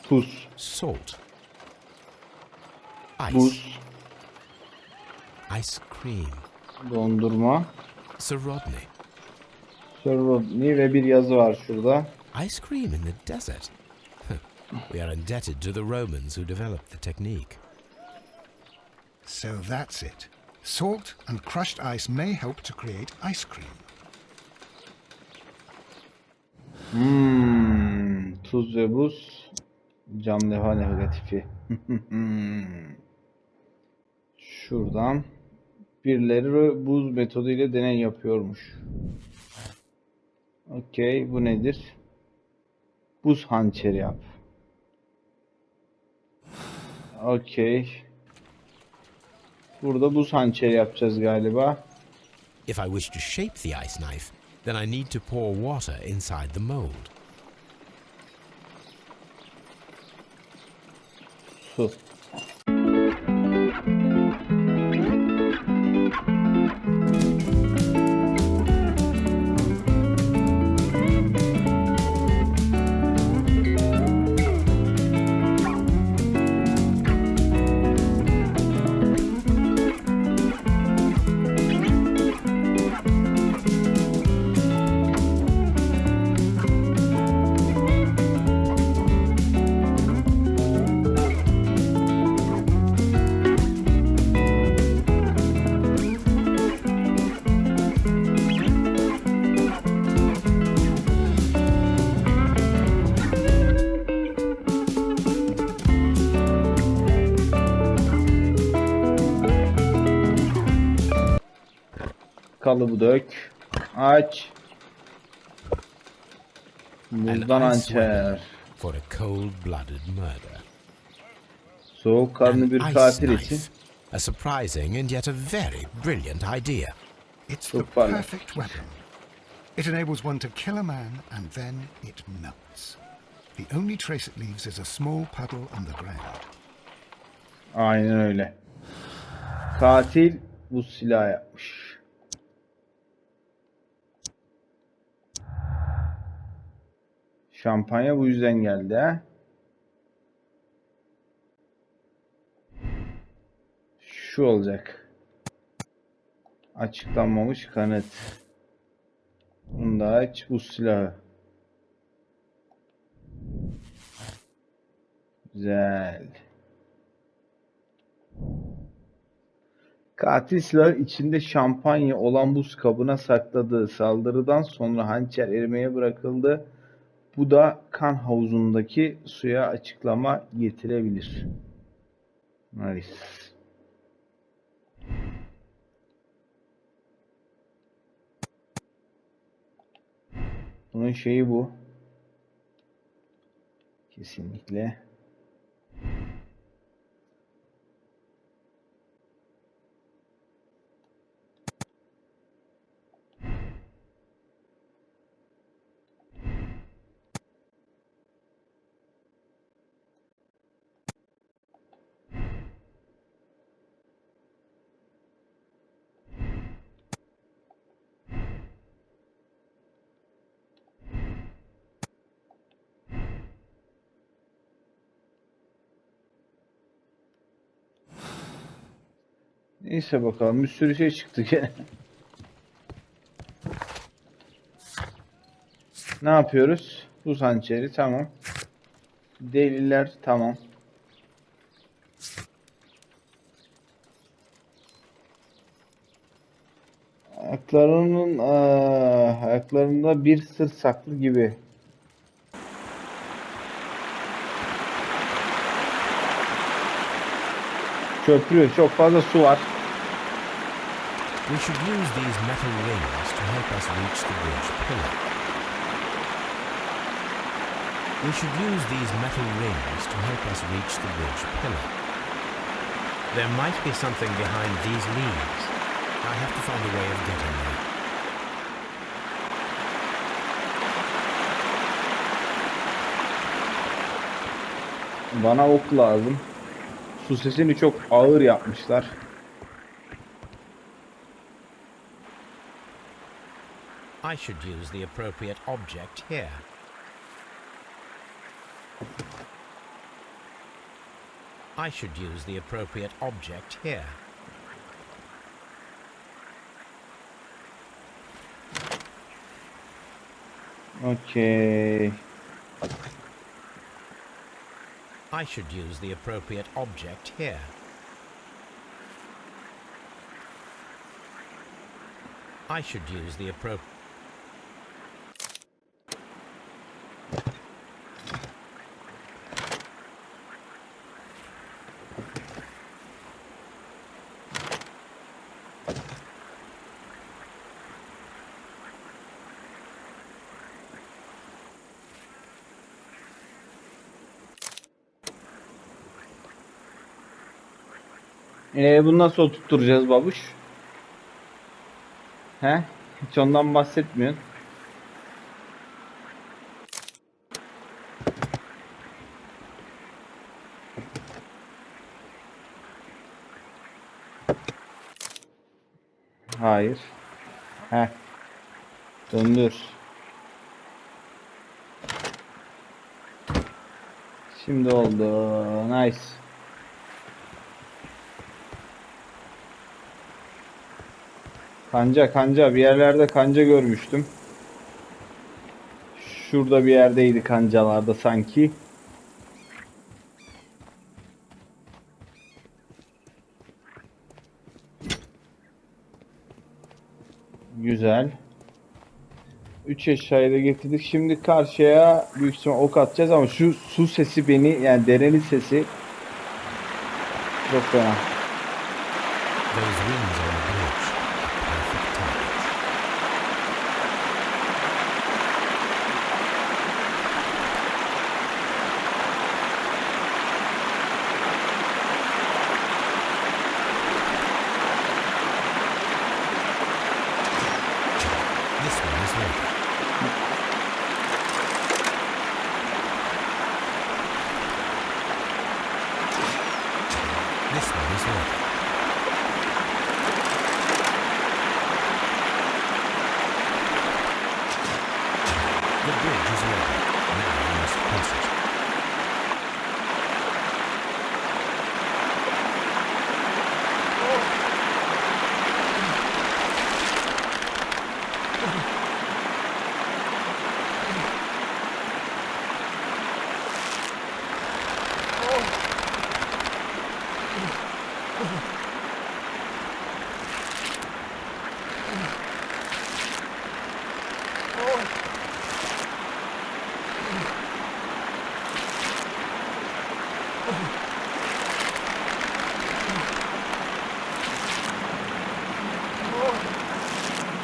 Tuz. Salt. Ice. Buz. Ice cream. Dondurma. Sir Rodney. Sir Rodney ve bir yazı var şurada. Ice cream in the desert. We are indebted to the Romans who developed the technique. So that's it. Salt and crushed ice may help to create ice cream. Tuz ve buz. Cam levha negatifi. Şuradan. Birileri buz metodu ile deney yapıyormuş. Okey, bu nedir? Buz hançeri yap. Okey. Burada buz hançeri yapacağız galiba. If I wish to shape the ice knife, then I need to pour water inside the mold. Su. Kalıbı dök. Aç. Buzdan An ice hançer. for a cold-blooded murder. Soğukkanlı bir An ice katil knife. için. A surprising and yet a very brilliant idea. It's the Çok parlak. perfect weapon. It enables one to kill a man and then it melts. The only trace it leaves is a small puddle on the ground. Aynen öyle. Katil bu silah yapmış. Şampanya bu yüzden geldi ha. Şu olacak. Açıklanmamış kanıt. Bunu da aç, bu silahı. Güzel. Katil silahı içinde şampanya olan buz kabına sakladığı saldırıdan sonra hançer erimeye bırakıldı. Bu da kan havuzundaki suya açıklama getirebilir. Nice. Bunun şeyi bu. Kesinlikle. Neyse bakalım, bir sürü şey çıktı gene. Ne yapıyoruz? Buz hançeri tamam. Deliller tamam. Ayaklarında bir sır saklı gibi. Köprü, çok fazla su var. We should use these metal rings to help us reach the bridge pillar. We should use these metal rings to help us reach the bridge pillar. There might be something behind these leaves. I have to find a way of getting there. Bana ok lazım. Su sesini çok ağır yapmışlar. I should use the appropriate object here. I should use the appropriate object here. Okay. I should use the appropriate object here. I should use the appropriate... Bunu nasıl oturtturacağız babuş? He? Hiç ondan bahsetmiyorsun. Hayır. He. Döndür. Şimdi oldu. Nice. Kanca bir yerlerde kanca görmüştüm. Şurada bir yerdeydi kancalarda sanki. Güzel. 3 eşyayı da getirdik. Şimdi karşıya büyük ihtimal ok atacağız ama şu su sesi beni, yani derenin sesi çok fena. Those rings on the bridge. Perfect targets. This one is ready. This one is ready. The bridge is ready. Now we must cross it.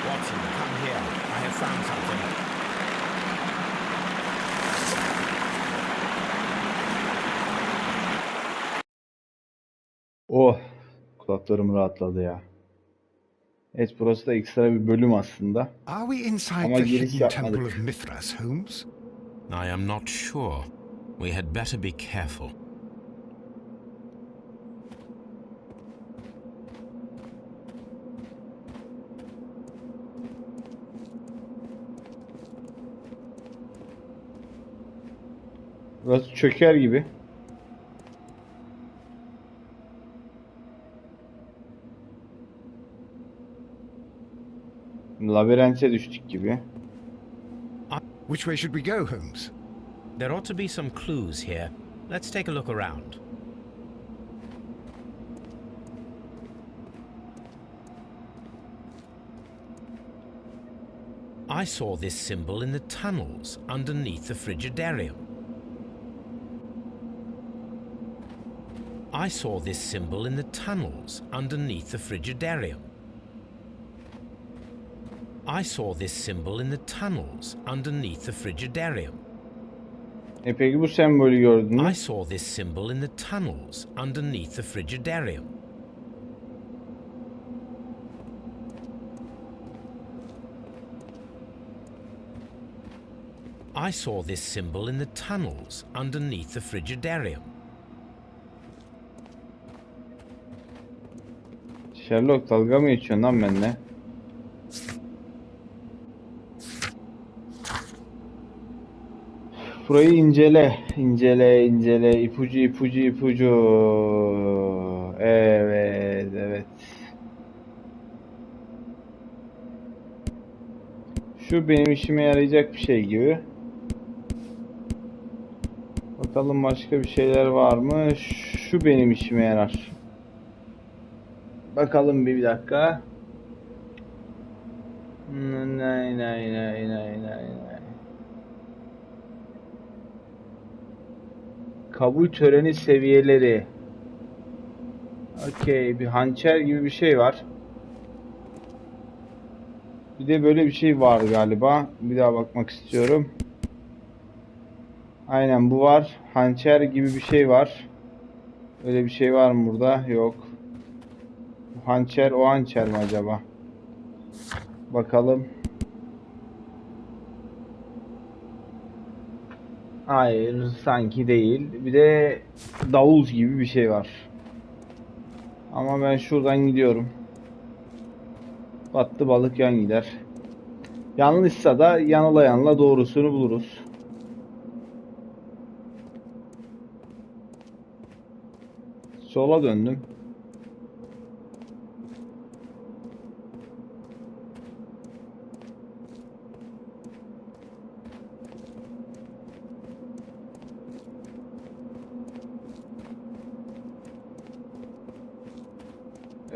Watson, come here. I have found something. Oh, kulaklarım rahatladı ya. Evet, burası da ekstra bir bölüm aslında. Are we inside Ama the giriş hidden temple yapmadık. of Mithras, Holmes? I am not sure. We had better be careful. Burası çöker gibi. Labirente düştük gibi. Which way should we go, Holmes? There ought to be some clues here. Let's take a look around. I saw this symbol in the tunnels underneath the Frigidarium. I saw this symbol in the tunnels underneath the Frigidarium. I saw this symbol in the tunnels underneath the Frigidarium. Peki bu sembolü gördün mü? I saw this symbol in the tunnels underneath the Frigidarium. I saw this symbol in the tunnels underneath the Frigidarium. Sherlock, dalga mı geçiyorsun lan benimle? Burayı incele, incele, incele. İpucu, ipucu, ipucu. Evet, evet. Şu benim işime yarayacak bir şey gibi. Bakalım başka bir şeyler var mı? Şu benim işime yarar. Bakalım bir dakika. Nay nay nay nay nay. Kabul töreni seviyeleri. Okey, bir hançer gibi bir şey var. Bir de böyle bir şey var galiba. Bir daha bakmak istiyorum. Aynen bu var. Hançer gibi bir şey var. Öyle bir şey var mı burada? Yok. Hançer, o hançer mi acaba? Bakalım. Hayır, sanki değil. Bir de davul gibi bir şey var. Ama ben şuradan gidiyorum. Battı balık yan gider. Yanlışsa da yanıla yanıla doğrusunu buluruz. Sola döndüm.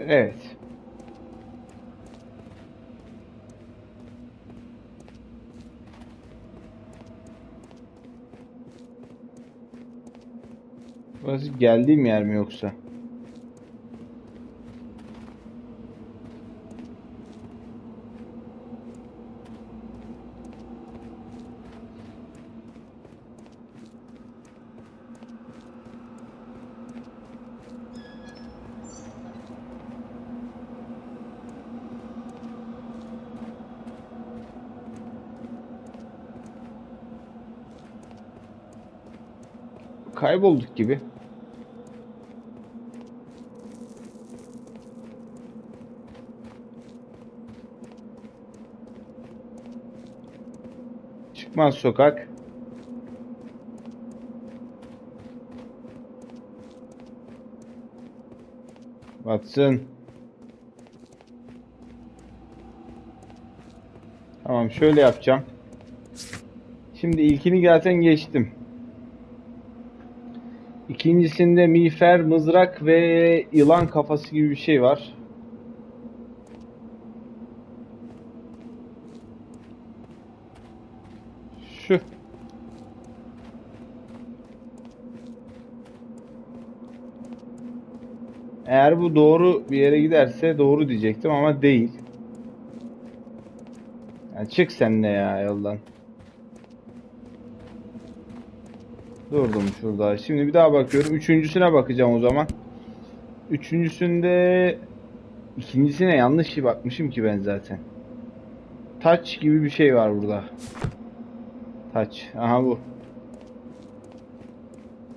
Evet. Burası geldiğim yer mi yoksa? Kaybolduk gibi. Çıkmaz sokak. Batsın. Tamam, şöyle yapacağım. Şimdi ilkini zaten geçtim. İkincisinde miğfer, mızrak ve yılan kafası gibi bir şey var. Şu. Eğer bu doğru bir yere giderse doğru diyecektim ama değil. Yani çık sen de ya yoldan. Durdum şurada. Şimdi bir daha bakıyorum. Üçüncüsüne bakacağım o zaman. Üçüncüsünde... İkincisine yanlış şey bakmışım ki ben zaten. Taç gibi bir şey var burada. Taç. Aha bu.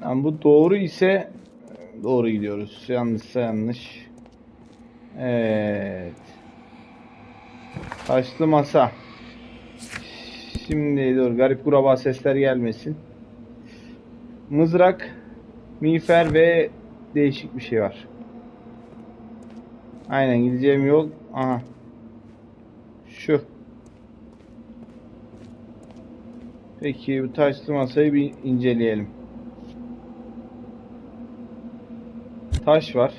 Yani bu doğru ise doğru gidiyoruz. Yanlışsa yanlış. Evet. Taşlı masa. Şimdi dur, garip kuraba sesler gelmesin. Mızrak, miğfer ve değişik bir şey var. Aynen, gideceğim yol. Aha. Şu. Peki bu taşlı masayı bir inceleyelim. Taş var.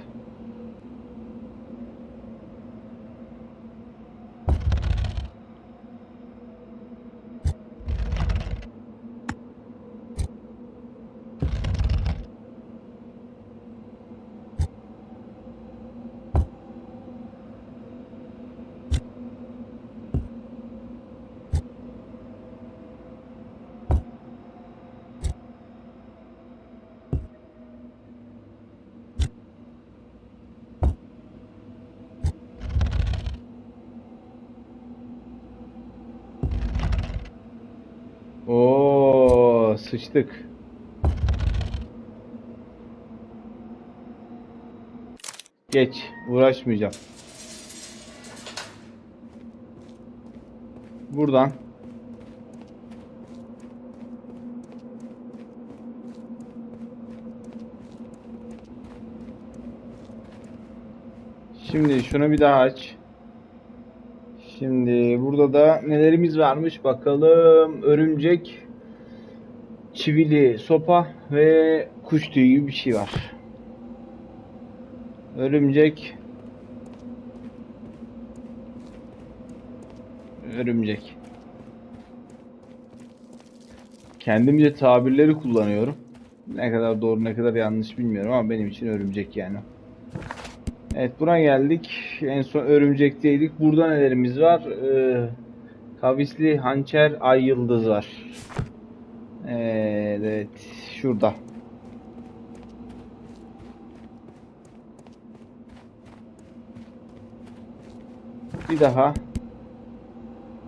Oo, sıçtık. Geç, uğraşmayacağım. Buradan. Şimdi şunu bir daha aç. Şimdi burada da nelerimiz varmış bakalım. Örümcek, çivili sopa ve kuş tüyü gibi bir şey var. Örümcek. Örümcek. Kendimce tabirleri kullanıyorum. Ne kadar doğru ne kadar yanlış bilmiyorum ama benim için örümcek yani. Evet, buraya geldik. En son örümcekteydik. Burada nelerimiz var? Kavisli hançer, ay yıldız var. Evet, şurada. Bir daha.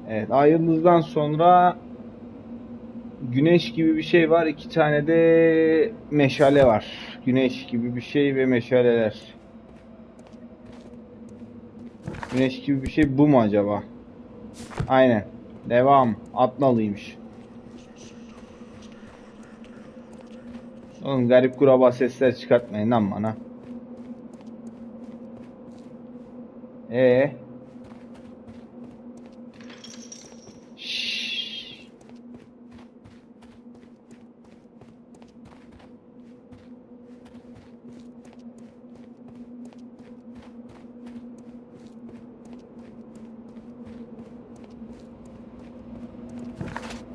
Evet, ay yıldızdan sonra güneş gibi bir şey var. 2 tane de meşale var. Güneş gibi bir şey ve meşaleler. Güneş gibi bir şey bu mu acaba? Aynen. Devam. Atmalıymış. Oğlum garip kuraba sesler çıkartmayın lan bana. Şşş.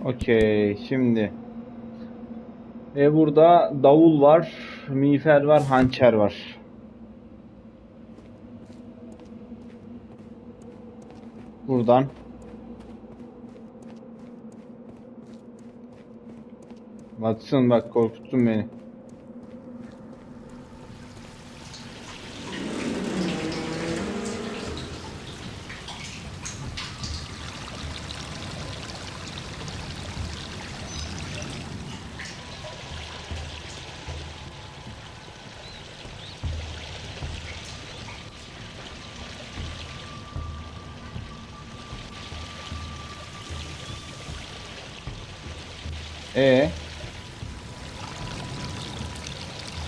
Okey, şimdi burada davul var, miğfer var, hançer var. Buradan baksın, bak korkuttun beni.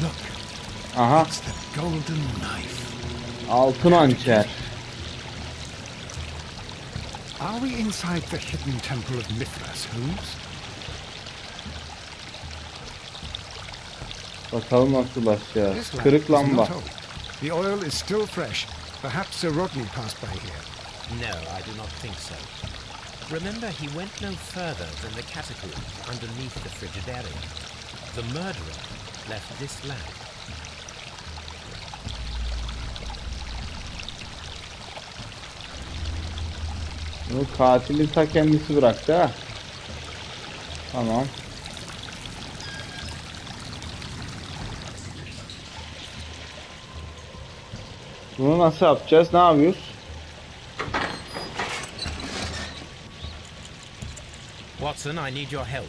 Look, Aha, it's the golden knife. altın hançer. Are we inside the hidden temple of Mithras, Holmes? Bakalım nasıl aşağı. This lamp Kırık is lamba. not old. The oil is still fresh. Perhaps Sir Rodney passed by here. No, I do not think so. Remember, he went no further than the catacombs underneath the Frigidaria. The murderer left this lamp. Bunu katilin ta kendisi bıraktı ha. Tamam. Bunu nasıl yapacağız? Ne yapıyoruz? Watson, I need your help.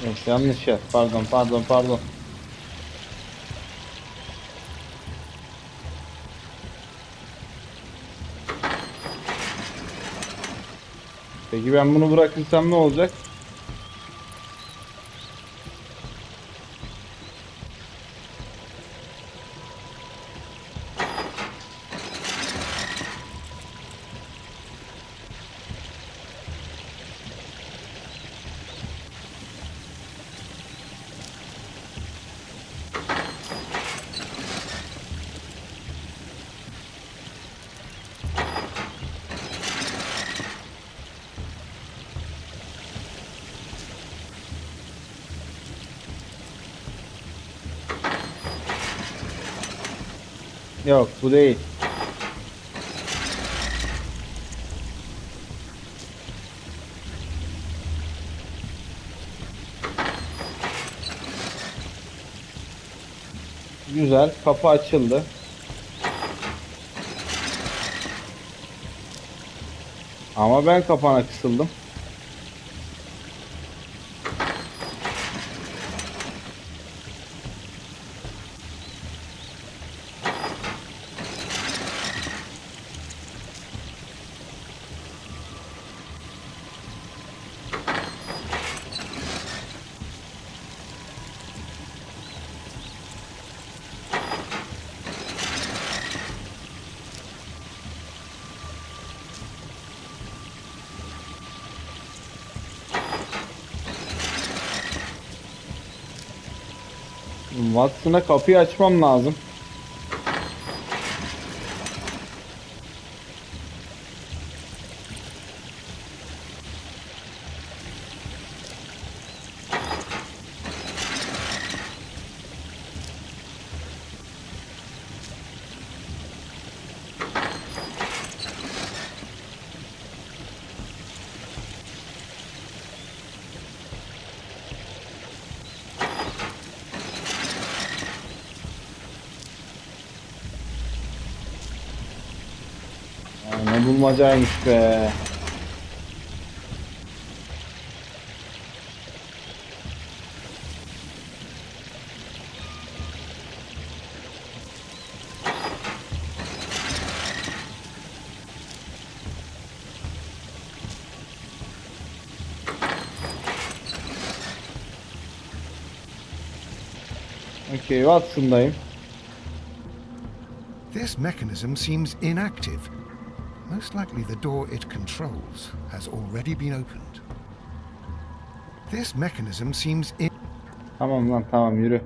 Evet, yanlış yer. Pardon. Peki ben bunu bırakırsam ne olacak? Yok, bu değil. Güzel, kapı açıldı. Ama ben kapana kısıldım. Watson'a kapıyı açmam lazım. Ne bulmacaymış be. Okay, Watson'dayım. This mechanism seems inactive. Most likely the door it controls has already been opened. This mechanism seems Tamam lan, tamam, yürü.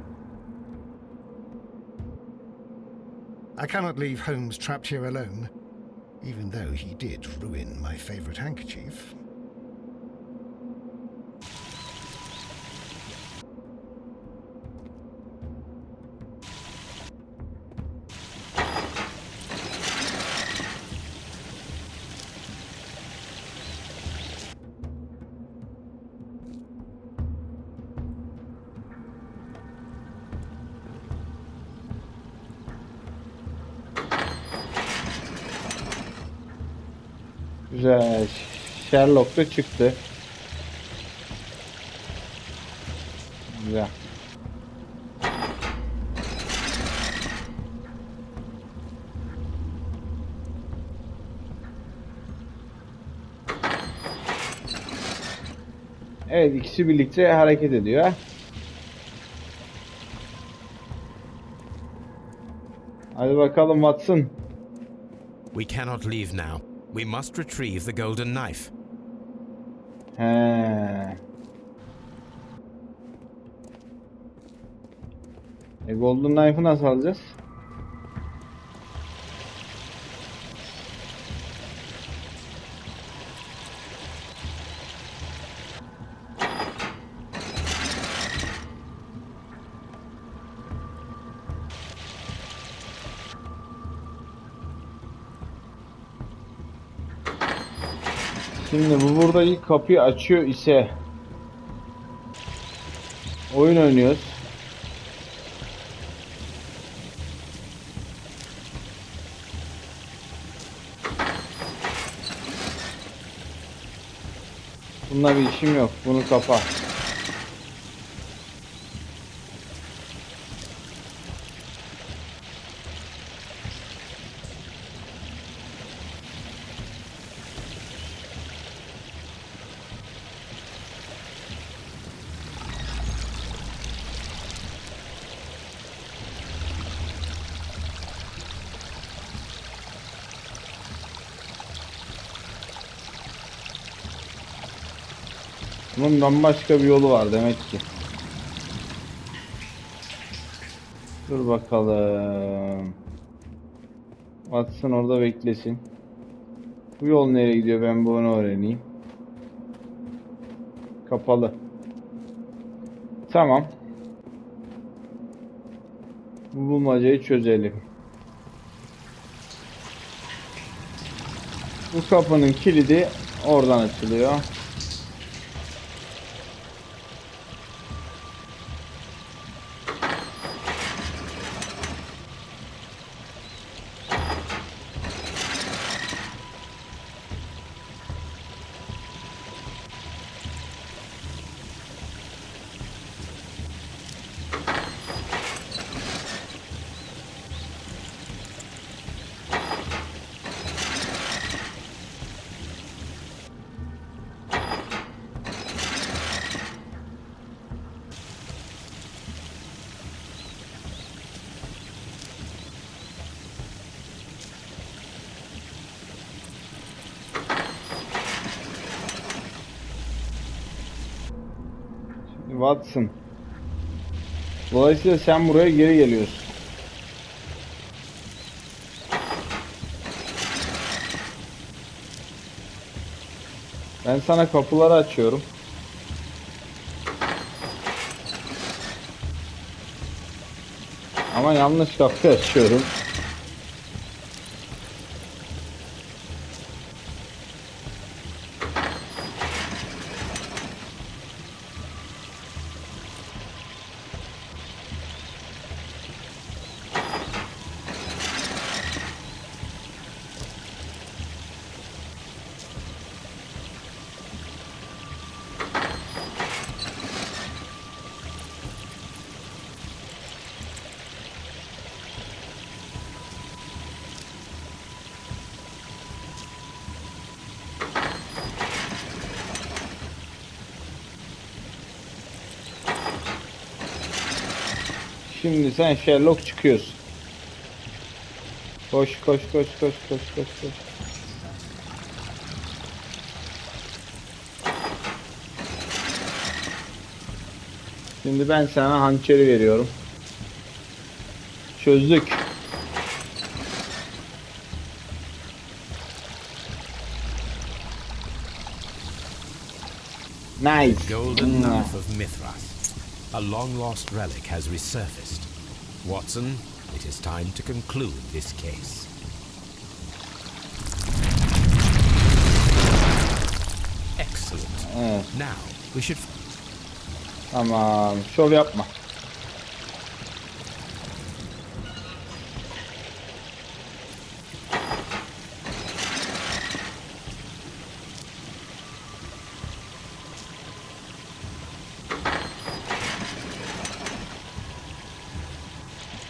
I cannot leave Holmes trapped here alone, even though he did ruin my favorite handkerchief. Güzel. Sherlock da çıktı. Güzel. Evet, ikisi birlikte hareket ediyor. Hadi bakalım Watson. We cannot leave now. We must retrieve the golden knife. He. Golden Knife'ı nasıl alacağız? Şimdi bu burada ilk kapıyı açıyor ise oyun oynuyoruz. Bununla bir işim yok. Bunu kapa. Bunun bambaşka bir yolu var demek ki. Dur bakalım. Watson orada beklesin. Bu yol nereye gidiyor, ben bunu öğreneyim. Kapalı. Tamam. Bu bulmacayı çözelim. Bu kapının kilidi oradan açılıyor. Watson. Dolayısıyla sen buraya geri geliyorsun. Ben sana kapıları açıyorum. Ama yanlış kapıyı açıyorum. Şimdi sen Sherlock çıkıyorsun. Koş koş koş koş koş koş koş. Şimdi ben sana hançeri veriyorum. Çözdük. Nice. Golden knife of Mithras. A long-lost relic has resurfaced. Watson, it is time to conclude this case. Excellent. Evet. Now, we should... Tamam. Şov yapma.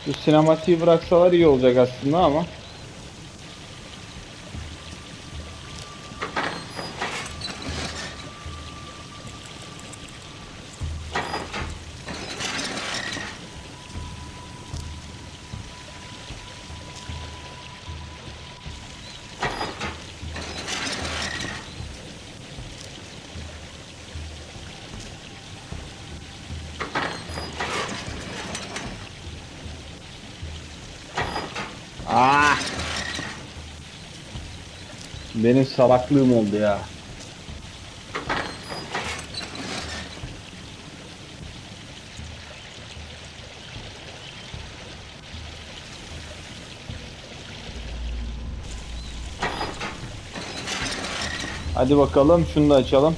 Bu sinematiği bıraksalar iyi olacak aslında ama. Ah! Benim salaklığım oldu ya. Hadi bakalım şunu da açalım.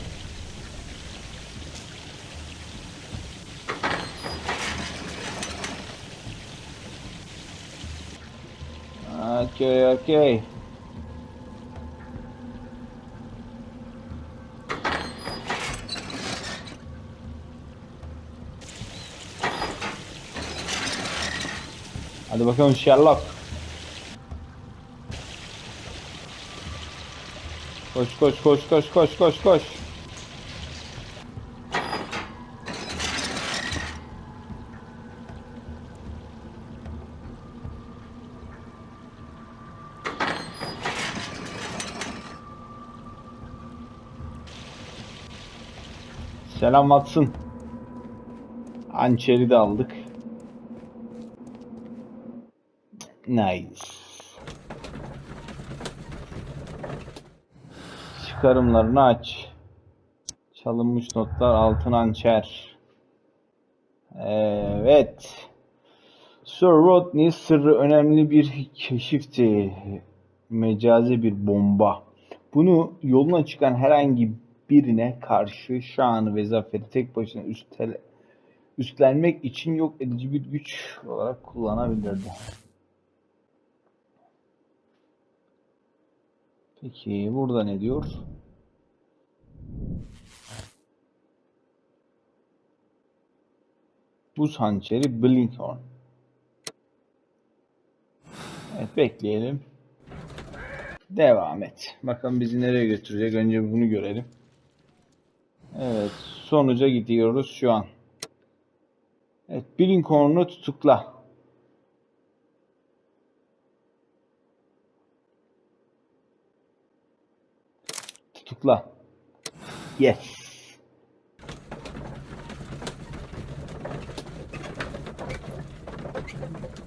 Okay, okay. Hadi bakalım Sherlock. Koş koş koş koş koş koş koş. Selam Watson. Hançeri de aldık. Nice. Çıkarımlarını aç. Çalınmış notlar, altın hançer. Evet. Sir Rodney sırrı önemli bir keşifti. Mecazi bir bomba. Bunu yoluna çıkan herhangi birine karşı şanı ve zaferi tek başına üstlenmek için yok edici bir güç olarak kullanabilirdi. Peki burada ne diyor? Buz hançeri Blinkhorn. Evet, bekleyelim. Devam et. Bakalım bizi nereye götürecek. Önce bunu görelim. Evet, sonuca gidiyoruz şu an. Evet, Blinkhorn'u tutukla. Tutukla. Yes.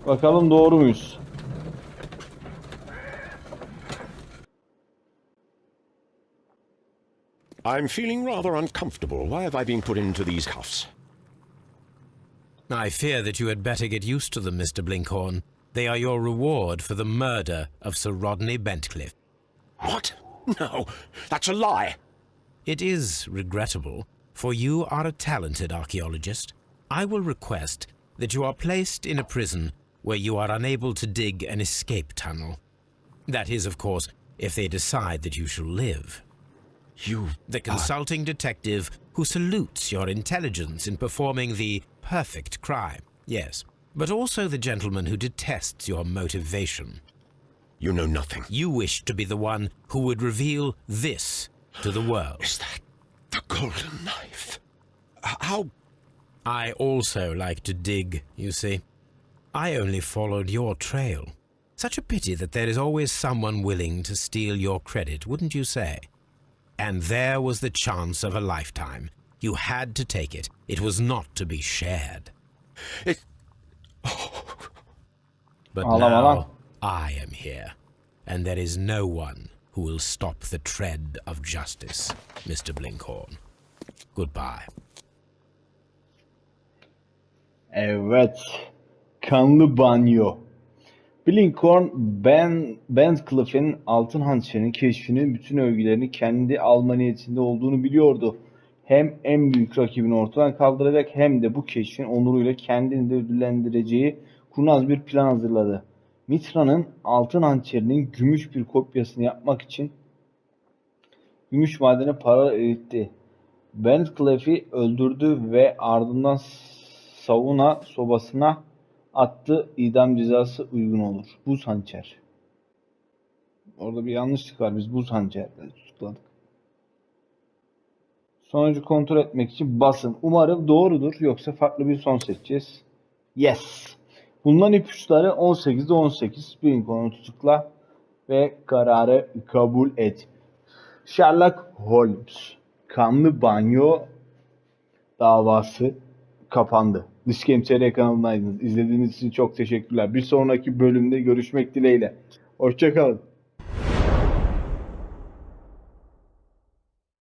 Bakalım doğru muyuz? I'm feeling rather uncomfortable. Why have I been put into these cuffs? I fear that you had better get used to them, Mr. Blinkhorn. They are your reward for the murder of Sir Rodney Bentcliffe. What? No, that's a lie. It is regrettable, for you are a talented archaeologist. I will request that you are placed in a prison where you are unable to dig an escape tunnel. That is, of course, if they decide that you shall live. The consulting detective who salutes your intelligence in performing the perfect crime, yes, but also the gentleman who detests your motivation. You know nothing. You wish to be the one who would reveal this to the world. Is that the golden knife? How? I also like to dig, you see. I only followed your trail. Such a pity that there is always someone willing to steal your credit, wouldn't you say? And there was the chance of a lifetime. You had to take it. It was not to be shared. It... But Ağlama lan. now I am here, and there is no one who will stop the tread of justice, Mr. Blinkhorn. Goodbye. Evet. Kanlı Banyo. Blinkhorn, Bentcliffe'in altın hançerinin keşfinin bütün övgülerini kendi alma niyetinde olduğunu biliyordu. Hem en büyük rakibini ortadan kaldıracak hem de bu keşfin onuruyla kendini de ödüllendireceği kurnaz bir plan hazırladı. Mitra'nın altın hançerinin gümüş bir kopyasını yapmak için gümüş madene para eritti. Bentcliffe'i öldürdü ve ardından sauna sobasına attı. İdam cezası uygun olur. Buz hançer. Orada bir yanlışlık var. Biz buz hançerleri tutukladık. Sonucu kontrol etmek için basın. Umarım doğrudur. Yoksa farklı bir son seçeceğiz. Yes. Bulunan ipuçları 18'de 18. Blinkhorn'u tutukla ve kararı kabul et. Sherlock Holmes. Kanlı Banyo davası kapandı. Dışkemçeri kanalındaydınız. İzlediğiniz için çok teşekkürler. Bir sonraki bölümde görüşmek dileğiyle. Hoşça kalın.